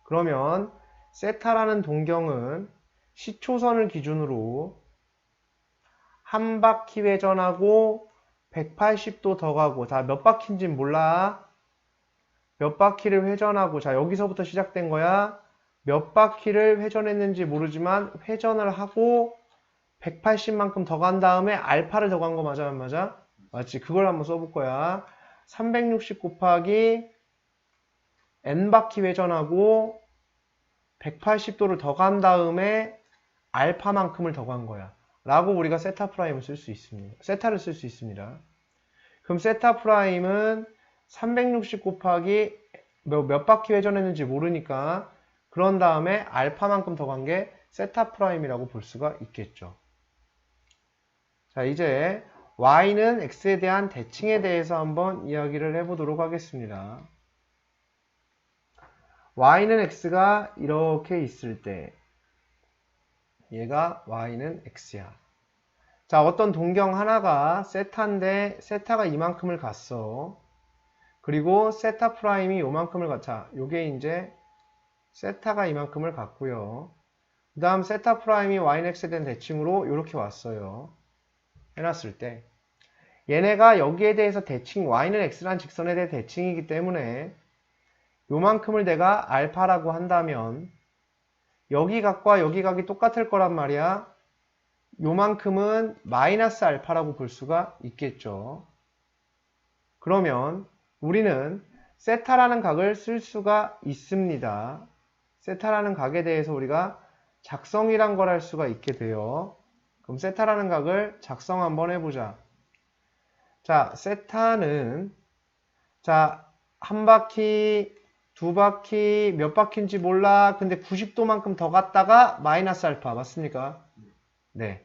그러면 세타라는 동경은 시초선을 기준으로 한 바퀴 회전하고 180도 더 가고 자 몇 바퀴인지 몰라. 몇 바퀴를 회전하고 자 여기서부터 시작된 거야. 몇 바퀴를 회전했는지 모르지만 회전을 하고 180만큼 더 간 다음에 알파를 더 간 거 맞아 안 맞아? 맞지? 그걸 한번 써볼 거야. 360 곱하기 n바퀴 회전하고 180도를 더 간 다음에 알파만큼을 더 간 거야. 라고 우리가 세타 프라임을 쓸 수 있습니다. 세타를 쓸 수 있습니다. 그럼 세타 프라임은 360 곱하기 몇 바퀴 회전했는지 모르니까 그런 다음에 알파만큼 더 간 게 세타 프라임이라고 볼 수가 있겠죠. 자, 이제 y는 x에 대한 대칭에 대해서 한번 이야기를 해보도록 하겠습니다. y는 x가 이렇게 있을 때 얘가 y는 x야. 자, 어떤 동경 하나가 세타인데 세타가 이만큼을 갔어. 그리고 세타 프라임이 요만큼을 갔자. 요게 이제 세타가 이만큼을 갔고요. 그 다음 세타 프라임이 y는 x에 대한 대칭으로 이렇게 왔어요. 해놨을 때 얘네가 여기에 대해서 대칭 y는 x란 직선에 대해 대칭이기 때문에 요만큼을 내가 알파라고 한다면 여기 각과 여기 각이 똑같을 거란 말이야. 요만큼은 마이너스 알파라고 볼 수가 있겠죠. 그러면 우리는 세타라는 각을 쓸 수가 있습니다. 세타라는 각에 대해서 우리가 작성이란 걸 할 수가 있게 돼요. 그럼 세타라는 각을 작성 한번 해보자. 자, 세타는 자, 한 바퀴, 두 바퀴, 몇 바퀴인지 몰라. 근데 90도만큼 더 갔다가 마이너스 알파 맞습니까? 네.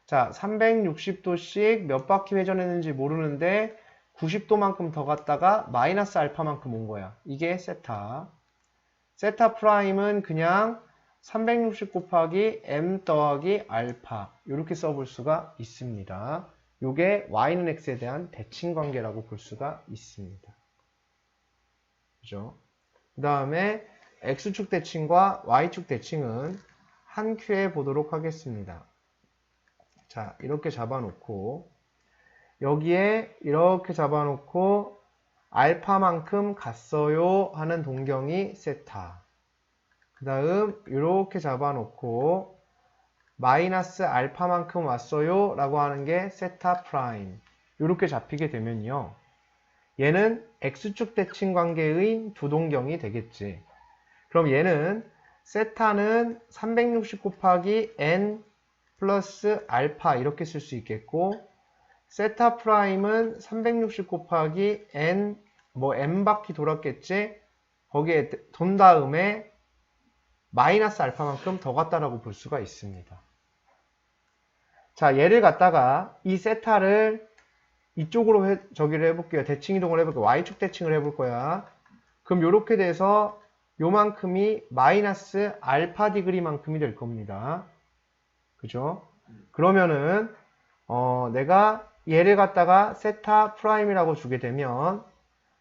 자, 360도씩 몇 바퀴 회전했는지 모르는데 90도만큼 더 갔다가 마이너스 알파만큼 온 거야. 이게 세타. 세타 프라임은 그냥 360 곱하기 m 더하기 알파 이렇게 써볼 수가 있습니다. 이게 y는 x에 대한 대칭 관계라고 볼 수가 있습니다. 그죠? 그 다음에 x축 대칭과 y축 대칭은 한 큐에 보도록 하겠습니다. 자, 이렇게 잡아놓고 여기에 이렇게 잡아놓고 알파만큼 갔어요 하는 동경이 세타. 그 다음 이렇게 잡아놓고 마이너스 알파만큼 왔어요 라고 하는 게 세타 프라임. 이렇게 잡히게 되면요, 얘는 x축 대칭 관계의 두 동경이 되겠지. 그럼 얘는 세타는 360 곱하기 n 플러스 알파 이렇게 쓸 수 있겠고, 세타 프라임은 360 곱하기 n n 바퀴 돌았겠지. 거기에 돈 다음에 마이너스 알파만큼 더 갔다라고 볼 수가 있습니다. 자, 얘를 갖다가 이 세타를 이쪽으로 저기를 해볼게요. 대칭 이동을 해볼게요. y축 대칭을 해볼 거야. 그럼 요렇게 돼서 요만큼이 마이너스 알파 디그리만큼이 될 겁니다. 그죠? 그러면은 내가 얘를 갖다가 세타 프라임이라고 주게 되면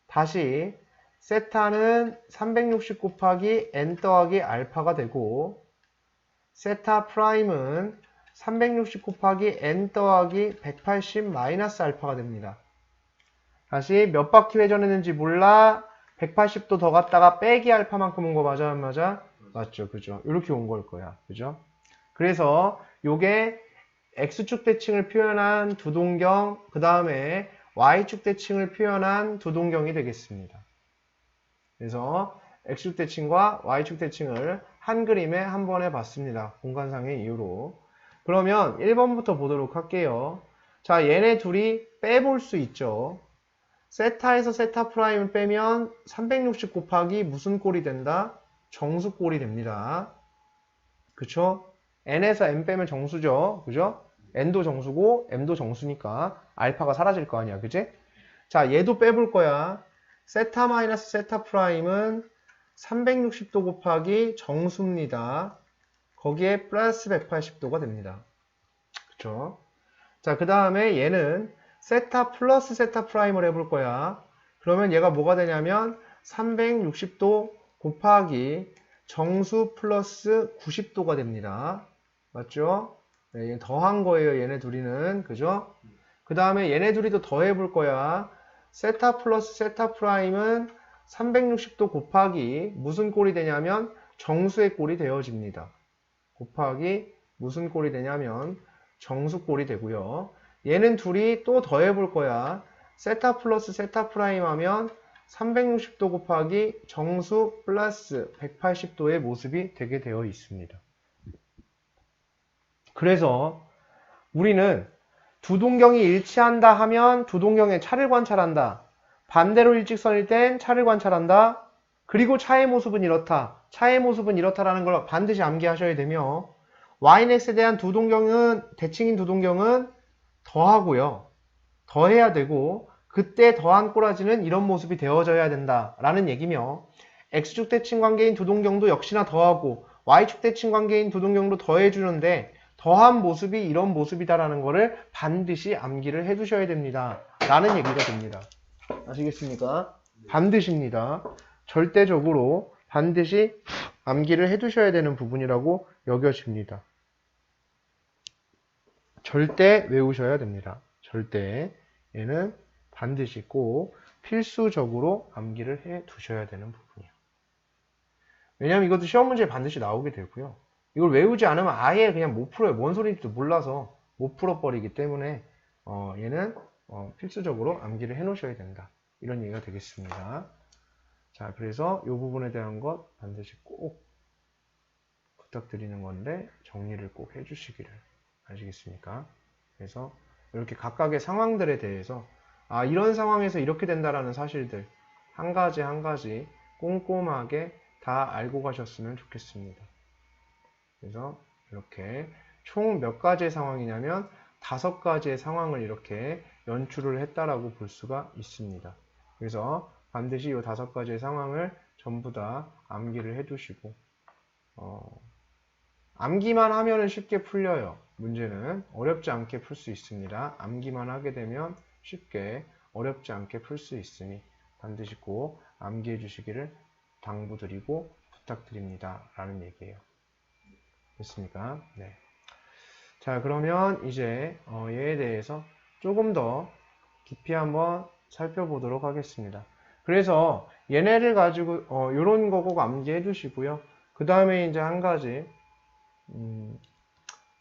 다시 세타는 360 곱하기 n 더하기 알파가 되고, 세타 프라임은 360 곱하기 n 더하기 180 마이너스 알파가 됩니다. 다시 몇 바퀴 회전했는지 몰라. 180도 더 갔다가 빼기 알파만큼 온 거 맞아 안 맞아? 맞죠, 그죠? 이렇게 온 걸 거야, 그죠? 그래서 요게 x축 대칭을 표현한 두 동경, 그 다음에 y축 대칭을 표현한 두 동경이 되겠습니다. 그래서 x축 대칭과 y축 대칭을 한 그림에 한 번에 봤습니다. 공간상의 이유로. 그러면 1번부터 보도록 할게요. 자, 얘네 둘이 빼볼 수 있죠. 세타에서 세타 프라임을 빼면 360 곱하기 무슨 꼴이 된다? 정수꼴이 됩니다. 그쵸? n에서 n 빼면 정수죠. 그죠? n도 정수고 m도 정수니까 알파가 사라질 거 아니야. 그치? 자, 얘도 빼볼 거야. 세타 마이너스 세타 프라임은 360도 곱하기 정수입니다. 거기에 플러스 180도가 됩니다. 그쵸? 자, 그 다음에 얘는 세타 플러스 세타 프라임을 해볼 거야. 그러면 얘가 뭐가 되냐면 360도 곱하기 정수 플러스 90도가 됩니다. 맞죠? 네, 얘 더한 거예요. 얘네 둘이는. 그죠? 그 다음에 얘네 둘이 또 더해볼 거야. 세타 플러스 세타 프라임은 360도 곱하기 무슨 꼴이 되냐면 정수의 꼴이 되어집니다. 곱하기 무슨 꼴이 되냐면 정수꼴이 되고요. 얘는 둘이 또 더해볼 거야. 세타 플러스 세타 프라임 하면 360도 곱하기 정수 플러스 180도의 모습이 되게 되어 있습니다. 그래서 우리는 두 동경이 일치한다 하면 두 동경의 차를 관찰한다. 반대로 일직선일 땐 차를 관찰한다. 그리고 차의 모습은 이렇다. 차의 모습은 이렇다라는 걸 반드시 암기하셔야 되며, ynx에 대한 두 동경은, 대칭인 두 동경은 더하고요. 더해야 되고, 그때 더한 꼬라지는 이런 모습이 되어져야 된다라는 얘기며, x축 대칭 관계인 두 동경도 역시나 더하고, y축 대칭 관계인 두 동경도 더해주는데, 더한 모습이 이런 모습이다라는 거를 반드시 암기를 해두셔야 됩니다. 라는 얘기가 됩니다. 아시겠습니까? 반드시입니다. 절대적으로 반드시 암기를 해두셔야 되는 부분이라고 여겨집니다. 절대 외우셔야 됩니다. 절대. 얘는 반드시 꼭 필수적으로 암기를 해두셔야 되는 부분이에요. 왜냐면 이것도 시험 문제에 반드시 나오게 되고요. 이걸 외우지 않으면 아예 그냥 못 풀어요. 뭔 소리인지도 몰라서 못 풀어버리기 때문에 얘는 필수적으로 암기를 해 놓으셔야 된다. 이런 얘기가 되겠습니다. 자, 그래서 이 부분에 대한 것 반드시 꼭 부탁드리는 건데 정리를 꼭 해주시기를. 아시겠습니까? 그래서 이렇게 각각의 상황들에 대해서 이런 상황에서 이렇게 된다라는 사실들 한 가지 한 가지 꼼꼼하게 다 알고 가셨으면 좋겠습니다. 그래서 이렇게 총 몇 가지의 상황이냐면 5가지의 상황을 이렇게 연출을 했다라고 볼 수가 있습니다. 그래서 반드시 이 5가지의 상황을 전부 다 암기를 해두시고 암기만 하면은 쉽게 풀려요. 문제는 어렵지 않게 풀 수 있습니다. 암기만 하게 되면 쉽게 어렵지 않게 풀 수 있으니 반드시 꼭 암기해 주시기를 당부드리고 부탁드립니다. 라는 얘기예요. 됐습니까? 네. 자, 그러면 이제 얘에 대해서 조금 더 깊이 한번 살펴보도록 하겠습니다. 그래서 얘네를 가지고 이런 거 꼭 암기해 두시고요. 그 다음에 이제 한 가지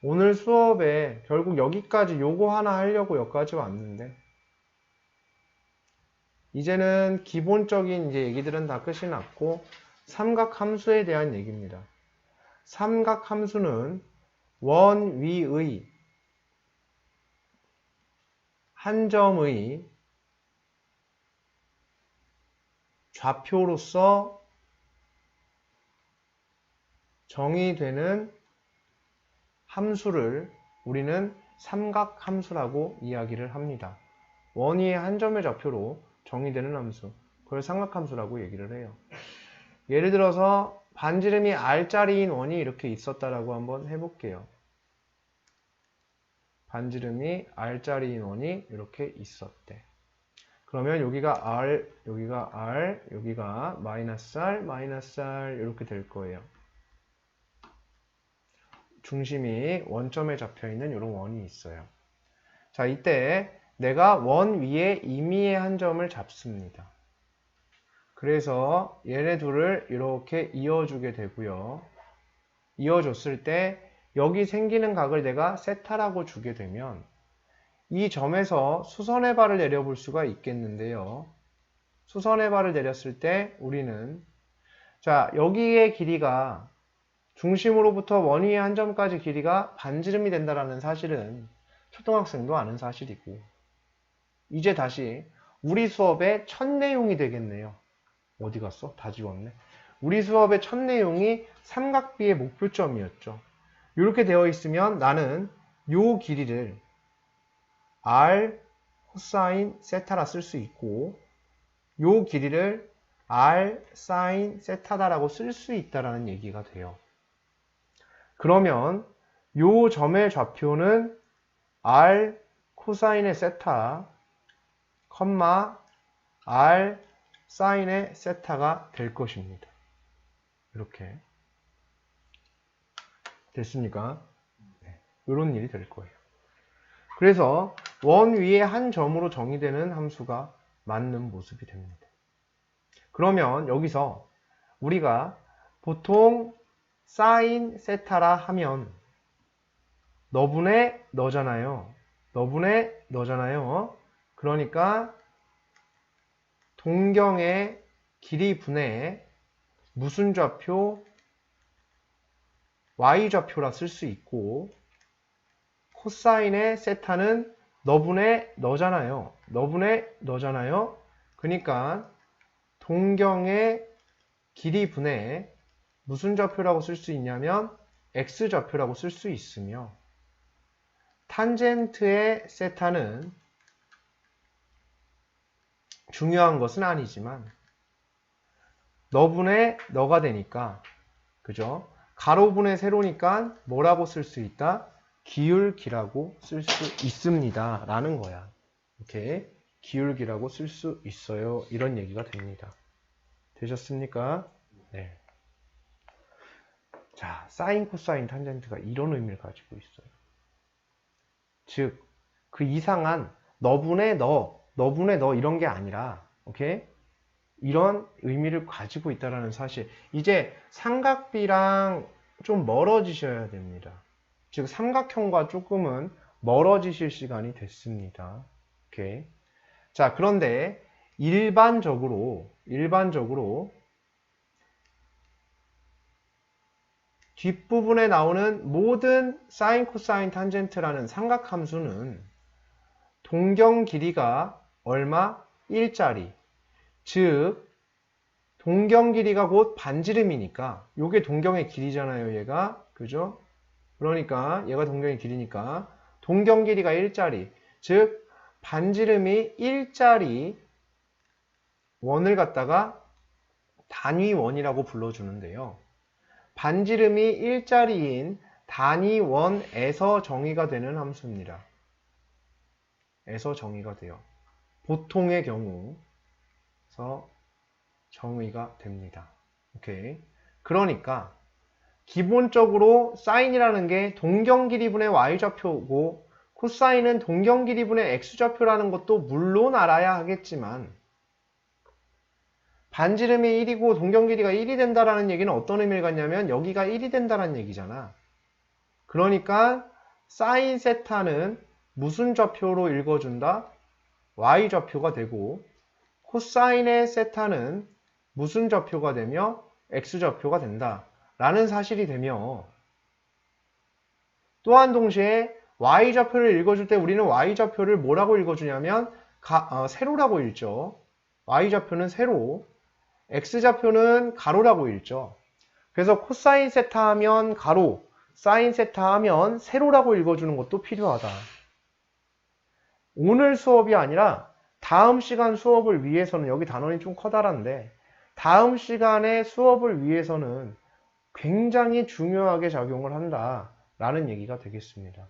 오늘 수업에 결국 여기까지 요거 하나 하려고 여기까지 왔는데 이제는 기본적인 이제 얘기들은 다 끝이 났고 삼각함수에 대한 얘기입니다. 삼각함수는 원 위의 한 점의 좌표로서 정의되는 함수를 우리는 삼각함수라고 이야기를 합니다. 원 위의 한 점의 좌표로 정의되는 함수, 그걸 삼각함수라고 얘기를 해요. 예를 들어서 반지름이 R짜리인 원이 이렇게 있었다라고 한번 해볼게요. 반지름이 R짜리인 원이 이렇게 있었대. 그러면 여기가 R, 여기가 R, 여기가 마이너스 R, 마이너스 R 이렇게 될 거예요. 중심이 원점에 잡혀있는 이런 원이 있어요. 자, 이때 내가 원 위에 임의의 한 점을 잡습니다. 그래서 얘네 둘을 이렇게 이어주게 되고요. 이어줬을 때 여기 생기는 각을 내가 세타라고 주게 되면 이 점에서 수선의 발을 내려볼 수가 있겠는데요. 수선의 발을 내렸을 때 우리는 자, 여기의 길이가 중심으로부터 원 위의 한 점까지 길이가 반지름이 된다는 사실은 초등학생도 아는 사실이고 이제 다시 우리 수업의 첫 내용이 되겠네요. 어디 갔어? 다 지웠네. 우리 수업의 첫 내용이 삼각비의 목표점이었죠. 이렇게 되어 있으면 나는 요 길이를 R 코사인 세타라 쓸 수 있고 요 길이를 R 사인 세타다라고 쓸 수 있다라는 얘기가 돼요. 그러면 요 점의 좌표는 R 코사인의 세타, 컴마 R 사인의 세타가 될 것입니다. 이렇게 됐습니까? 네. 이런 일이 될 거예요. 그래서 원 위에 한 점으로 정의되는 함수가 맞는 모습이 됩니다. 그러면 여기서 우리가 보통 사인 세타라 하면 너분의 너잖아요. 너분의 너잖아요. 그러니까 동경의 길이 분의 무슨 좌표? y좌표라 쓸 수 있고 코사인의 세타는 너분의 너잖아요. 너분의 너잖아요. 그러니까 동경의 길이 분의 무슨 좌표라고 쓸 수 있냐면 x좌표라고 쓸 수 있으며 탄젠트의 세타는 중요한 것은 아니지만 너분의 너가 되니까 그죠? 가로분의 세로니까 뭐라고 쓸 수 있다? 기울기라고 쓸 수 있습니다. 라는 거야. 이렇게 기울기라고 쓸 수 있어요. 이런 얘기가 됩니다. 되셨습니까? 네. 자, 사인, 코사인, 탄젠트가 이런 의미를 가지고 있어요. 즉, 그 이상한 너분의 너 이런 게 아니라, 오케이? 이런 의미를 가지고 있다는 사실. 이제 삼각비랑 좀 멀어지셔야 됩니다. 즉, 삼각형과 조금은 멀어지실 시간이 됐습니다. 오케이? 자, 그런데 일반적으로 뒷부분에 나오는 모든 사인, 코사인, 탄젠트라는 삼각함수는 동경 길이가 얼마? 1짜리. 즉 동경 길이가 곧 반지름이니까 요게 동경의 길이잖아요. 얘가. 그죠? 그러니까 얘가 동경의 길이니까 동경 길이가 1짜리. 즉 반지름이 1짜리 원을 갖다가 단위 원이라고 불러주는데요. 반지름이 1짜리인 단위 원에서 정의가 되는 함수입니다. 에서 정의가 돼요. 보통의 경우서 정의가 됩니다. 오케이. 그러니까 기본적으로 사인이라는 게 동경길이분의 y좌표고 코사인은 동경길이분의 x좌표라는 것도 물론 알아야 하겠지만 반지름이 1이고 동경길이가 1이 된다라는 얘기는 어떤 의미를 갖냐면 여기가 1이 된다는 얘기잖아. 그러니까 사인 세타는 무슨 좌표로 읽어준다? y좌표가 되고 코사인의 세타는 무슨 좌표가 되며 x좌표가 된다 라는 사실이 되며 또한 동시에 y좌표를 읽어줄 때 우리는 y좌표를 뭐라고 읽어주냐면 세로라고 읽죠. y좌표는 세로, x좌표는 가로라고 읽죠. 그래서 코사인 세타 하면 가로, 사인 세타 하면 세로라고 읽어주는 것도 필요하다. 오늘 수업이 아니라 다음 시간 수업을 위해서는 여기 단원이 좀 커다란데 다음 시간의 수업을 위해서는 굉장히 중요하게 작용을 한다라는 얘기가 되겠습니다.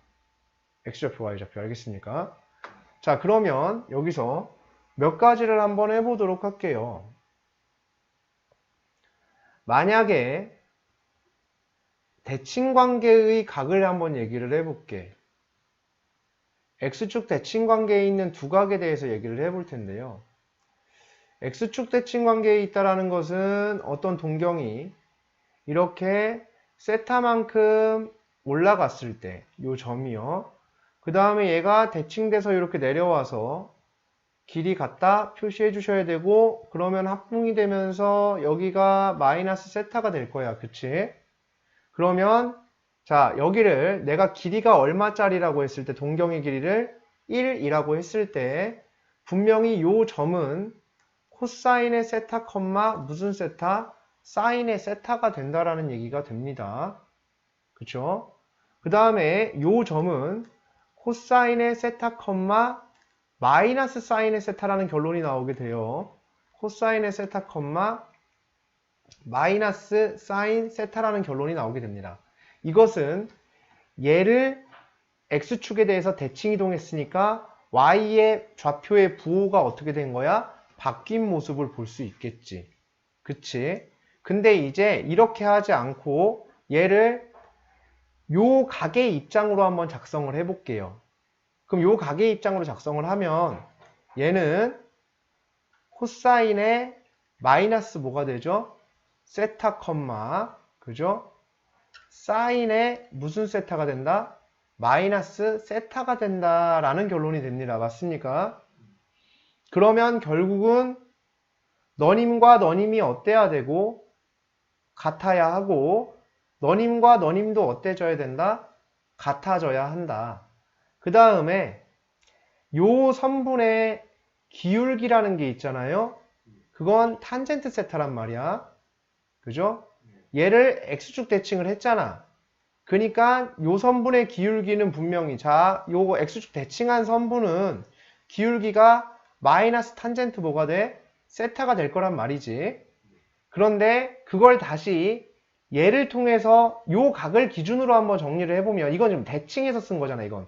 x좌표, y좌표 알겠습니까? 자, 그러면 여기서 몇 가지를 한번 해보도록 할게요. 만약에 대칭관계의 각을 한번 얘기를 해볼게. X축 대칭관계에 있는 두 각에 대해서 얘기를 해볼 텐데요. X축 대칭관계에 있다라는 것은 어떤 동경이 이렇게 세타만큼 올라갔을 때, 요 점이요. 그 다음에 얘가 대칭돼서 이렇게 내려와서 길이 같다 표시해 주셔야 되고, 그러면 합분이 되면서 여기가 마이너스 세타가 될 거야. 그치? 그러면 자, 여기를 내가 길이가 얼마짜리라고 했을 때 동경의 길이를 1이라고 했을 때 분명히 요 점은 코사인의 세타, 무슨 세타? 사인의 세타가 된다라는 얘기가 됩니다. 그쵸? 그 다음에 요 점은 코사인의 세타, 마이너스 사인의 세타라는 결론이 나오게 돼요. 코사인의 세타, 마이너스 사인 세타라는 결론이 나오게 됩니다. 이것은 얘를 x축에 대해서 대칭 이동했으니까 y의 좌표의 부호가 어떻게 된 거야? 바뀐 모습을 볼 수 있겠지. 그치? 근데 이제 이렇게 하지 않고 얘를 요 각의 입장으로 한번 작성을 해볼게요. 그럼 요 각의 입장으로 작성을 하면 얘는 코사인의 마이너스 뭐가 되죠? 세타, 그죠? 사인의 무슨 세타가 된다? 마이너스 세타가 된다라는 결론이 됩니다. 맞습니까? 그러면 결국은 너님과 너님이 어때야 되고 같아야 하고 너님과 너님도 어때져야 된다? 같아져야 한다. 그 다음에 요 선분의 기울기라는 게 있잖아요. 그건 탄젠트 세타란 말이야. 그죠? 얘를 x축 대칭을 했잖아. 그러니까 요 선분의 기울기는 분명히 요 x축 대칭한 선분은 기울기가 마이너스 탄젠트 뭐가 돼? 세타가 될 거란 말이지. 그런데 그걸 다시 얘를 통해서 요 각을 기준으로 한번 정리를 해보면 이건 좀 대칭해서 쓴 거잖아. 이건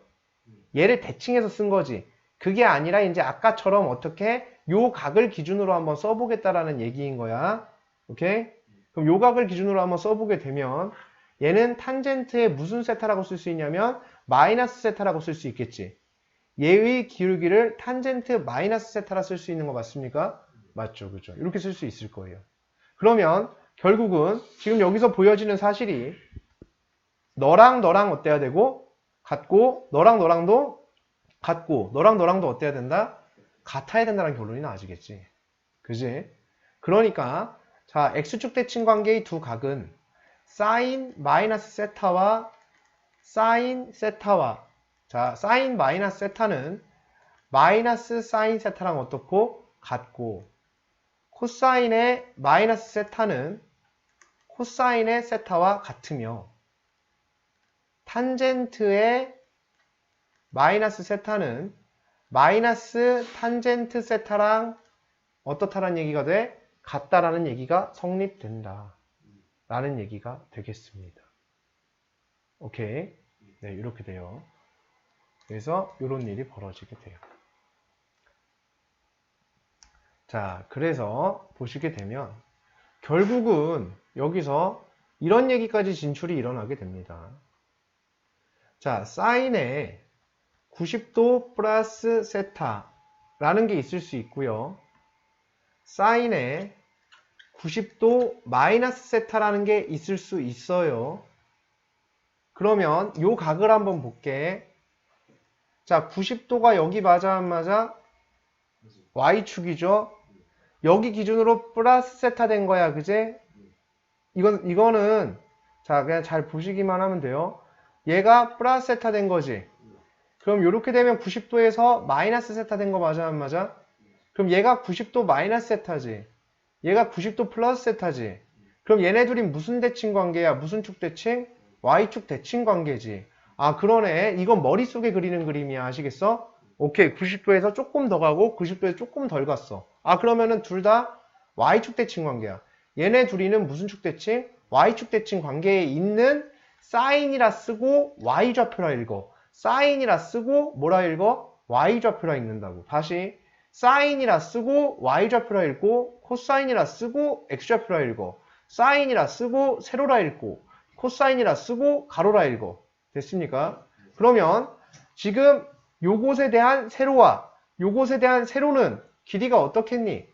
얘를 대칭해서 쓴 거지. 그게 아니라 이제 아까처럼 어떻게 요 각을 기준으로 한번 써보겠다라는 얘기인 거야. 오케이? 그럼 요 각을 기준으로 한번 써보게 되면 얘는 탄젠트의 무슨 세타라고 쓸 수 있냐면 마이너스 세타라고 쓸 수 있겠지. 얘의 기울기를 탄젠트 마이너스 세타라 쓸 수 있는 거 맞습니까? 맞죠, 그죠? 이렇게 쓸 수 있을 거예요. 그러면 결국은 지금 여기서 보여지는 사실이 너랑 너랑 어때야 되고 같고 너랑 너랑도 같고 너랑 너랑도 어때야 된다? 같아야 된다는 결론이 나와지겠지. 그지? 그러니까 자, x축 대칭 관계의 두 각은 사인 마이너스 세타와 사인 세타와 자, 사인 마이너스 세타는 마이너스 사인 세타랑 어떻고? 같고 코사인의 마이너스 세타는 코사인의 세타와 같으며 탄젠트의 마이너스 세타는 마이너스 탄젠트 세타랑 어떻다라는 얘기가 돼? 같다라는 얘기가 성립된다 라는 얘기가 되겠습니다. 오케이. 네, 이렇게 돼요. 그래서 이런 일이 벌어지게 돼요. 자, 그래서 보시게 되면 결국은 여기서 이런 얘기까지 진출이 일어나게 됩니다. 자, 사인에 90도 플러스 세타라는 게 있을 수 있고요. 사인에 90도 마이너스 세타라는 게 있을 수 있어요. 그러면 요 각을 한번 볼게. 자, 90도가 여기 맞아 안 맞아? Y축이죠. 여기 기준으로 플러스 세타 된 거야, 그제? 이거는 자, 그냥 잘 보시기만 하면 돼요. 얘가 플러스 세타 된 거지. 그럼 이렇게 되면 90도에서 마이너스 세타 된 거 맞아 안 맞아? 그럼 얘가 90도 마이너스 세타지. 얘가 90도 플러스 세타지. 그럼 얘네 둘이 무슨 대칭 관계야? 무슨 축 대칭? Y축 대칭 관계지. 아, 그러네. 이건 머릿속에 그리는 그림이야. 아시겠어? 오케이. 90도에서 조금 더 가고 90도에서 조금 덜 갔어. 아, 그러면은 둘 다 Y축 대칭 관계야. 얘네 둘이는 무슨 축 대칭? Y축 대칭 관계에 있는 사인이라 쓰고 Y좌표라 읽어. 사인이라 쓰고 뭐라 읽어? Y좌표라 읽는다고. 다시 사인이라 쓰고 Y좌표라 읽고 코사인이라 쓰고 X좌표라 읽어. 사인이라 쓰고 세로라 읽고 코사인이라 쓰고 가로라 읽어. 됐습니까? 그러면 지금 요것에 대한 세로와 요것에 대한 세로는 길이가 어떻겠니?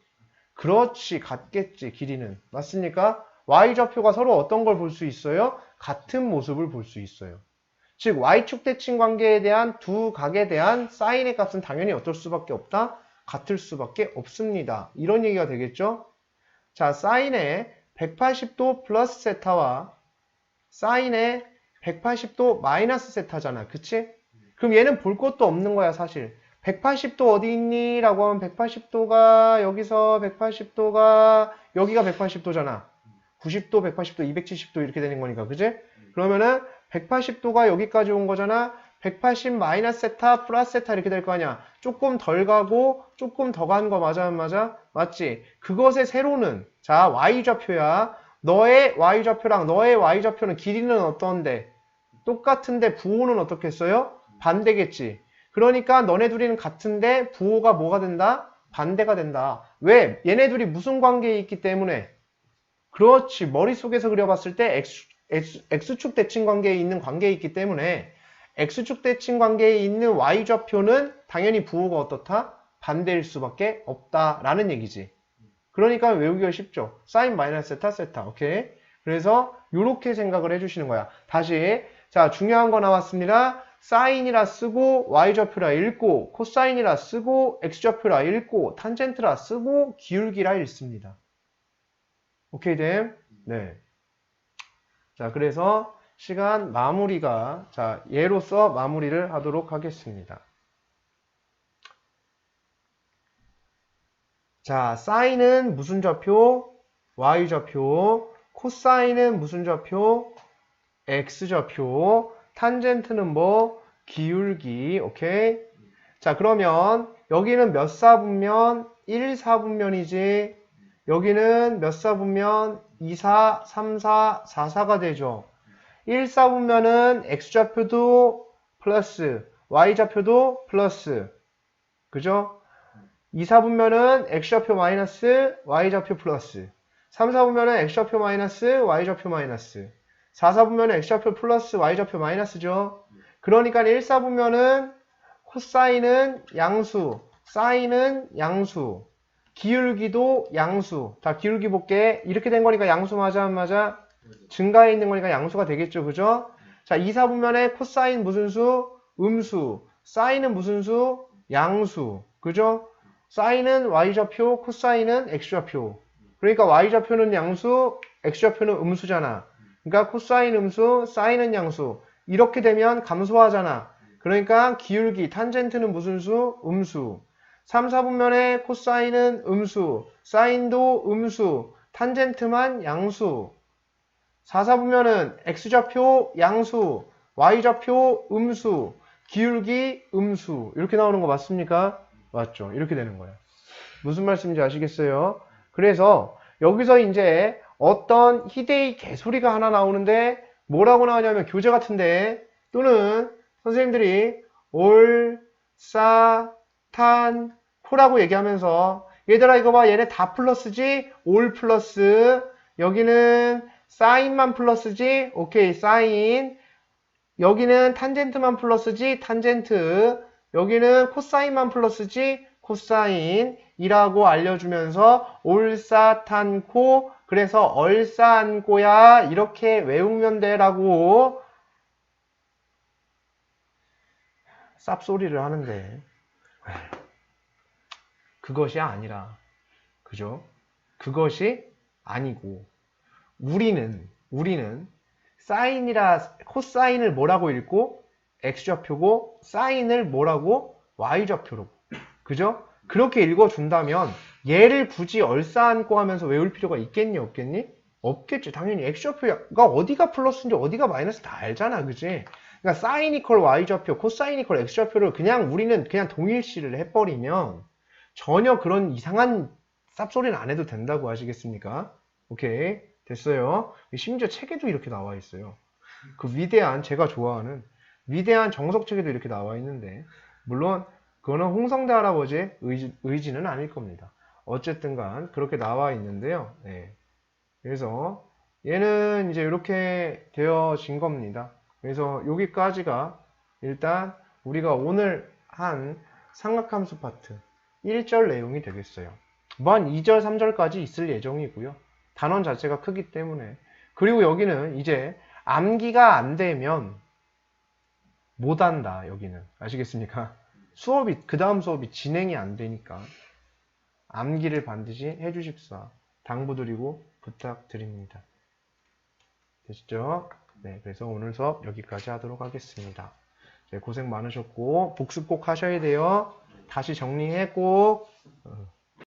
그렇지, 같겠지, 길이는. 맞습니까? Y좌표가 서로 어떤 걸 볼 수 있어요? 같은 모습을 볼 수 있어요. 즉 Y축 대칭 관계에 대한 두 각에 대한 사인의 값은 당연히 어떨 수밖에 없다? 같을 수밖에 없습니다. 이런 얘기가 되겠죠? 자, 사인의 180도 플러스 세타와 사인의 180도 마이너스 세타잖아. 그치? 그럼 얘는 볼 것도 없는 거야, 사실. 180도 어디 있니? 라고 하면 180도가 여기서 180도가 여기가 180도잖아. 90도, 180도, 270도 이렇게 되는 거니까. 그치? 그러면은 180도가 여기까지 온 거잖아. 180 마이너스 세타 플러스 세타 이렇게 될 거 아니야. 조금 덜 가고 조금 더 간 거 맞아 안 맞아? 맞지? 그것의 세로는 자 Y좌표야. 너의 Y좌표랑 너의 Y좌표는 길이는 어떤데? 똑같은데 부호는 어떻게 써요? 반대겠지. 그러니까 너네 둘이는 같은데 부호가 뭐가 된다? 반대가 된다. 왜? 얘네 둘이 무슨 관계에 있기 때문에? 그렇지. 머릿속에서 그려봤을 때 X축 대칭 관계에 있는 관계에 있기 때문에 X축 대칭 관계에 있는 Y좌표는 당연히 부호가 어떻다? 반대일 수밖에 없다라는 얘기지. 그러니까 외우기가 쉽죠. 사인 마이너스 세타 세타. 오케이? 그래서 이렇게 생각을 해주시는 거야. 다시 자 중요한 거 나왔습니다. 사인이라 쓰고 Y좌표라 읽고 코사인이라 쓰고 X좌표라 읽고 탄젠트라 쓰고 기울기라 읽습니다. 오케이 됨? 네. 자 그래서 시간 마무리가 자 얘로서 마무리를 하도록 하겠습니다. 자 사인은 무슨 좌표? Y좌표. 코사인은 무슨 좌표? X좌표. 탄젠트는 뭐? 기울기. 오케이? 자 그러면 여기는 몇 사분면? 1사분면이지. 여기는 몇 사분면? 2사, 3사, 4사가 되죠. 1사분면은 X좌표도 플러스 Y좌표도 플러스 그죠? 2사분면은 X좌표 마이너스 Y좌표 플러스 3사분면은 X좌표 마이너스 Y좌표 마이너스 4사분면은 X좌표 플러스 Y좌표 마이너스죠. 그러니까 1사분면은 코사인은 양수 사인은 양수 기울기도 양수. 자, 기울기 볼게. 이렇게 된 거니까 양수 맞아, 안 맞아? 증가해 있는 거니까 양수가 되겠죠, 그죠? 자, 2사분면에 코사인 무슨 수? 음수. 사인은 무슨 수? 양수. 그죠? 사인은 Y좌표, 코사인은 X좌표. 그러니까 Y좌표는 양수, X좌표는 음수잖아. 그러니까 코사인 음수, 사인은 양수. 이렇게 되면 감소하잖아. 그러니까 기울기, 탄젠트는 무슨 수? 음수. 3, 4분면에 코사인은 음수, 사인도 음수, 탄젠트만 양수. 4, 4분면은 X좌표 양수, Y좌표 음수, 기울기 음수. 이렇게 나오는 거 맞습니까? 맞죠. 이렇게 되는 거예요. 무슨 말씀인지 아시겠어요? 그래서 여기서 이제 어떤 희대의 개소리가 하나 나오는데 뭐라고 나오냐면 교재 같은데 또는 선생님들이 올, 사, 탄, 코라고 얘기하면서 얘들아 이거 봐 얘네 다 플러스지 올 플러스 여기는 사인만 플러스지? 오케이, 사인. 여기는 탄젠트만 플러스지? 탄젠트. 여기는 코사인만 플러스지? 코사인이라고 알려주면서 올사탄코, 그래서 얼싸안고야 이렇게 외우면 돼라고 쌉소리를 하는데 그것이 아니라, 그죠? 그것이 아니고 우리는 사인이라 코사인을 뭐라고 읽고 x좌표고 사인을 뭐라고 y좌표로, 그죠? 그렇게 읽어준다면 얘를 굳이 얼싸안고 하면서 외울 필요가 있겠니 없겠니? 없겠지. 당연히 x좌표가 어디가 플러스인지 어디가 마이너스 다 알잖아, 그지? 그러니까 사인 이퀄 y좌표, 코사인 이퀄 x좌표를 그냥 우리는 그냥 동일시를 해버리면 전혀 그런 이상한 쌉소리는 안 해도 된다고 아시겠습니까? 오케이, 됐어요. 심지어 책에도 이렇게 나와 있어요. 그 위대한, 제가 좋아하는 위대한 정석책에도 이렇게 나와 있는데, 물론 그거는 홍성대 할아버지의 의지는 아닐 겁니다. 어쨌든 간 그렇게 나와 있는데요. 네. 그래서 얘는 이제 이렇게 되어진 겁니다. 그래서 여기까지가 일단 우리가 오늘 한 삼각함수 파트 1절 내용이 되겠어요. 만 2절, 3절까지 있을 예정이고요. 단원 자체가 크기 때문에. 그리고 여기는 이제 암기가 안 되면 못 한다, 여기는. 아시겠습니까? 수업이, 그 다음 수업이 진행이 안 되니까 암기를 반드시 해주십사 당부드리고 부탁드립니다. 되시죠? 네, 그래서 오늘 수업 여기까지 하도록 하겠습니다. 네, 고생 많으셨고 복습 꼭 하셔야 돼요. 다시 정리해 꼭.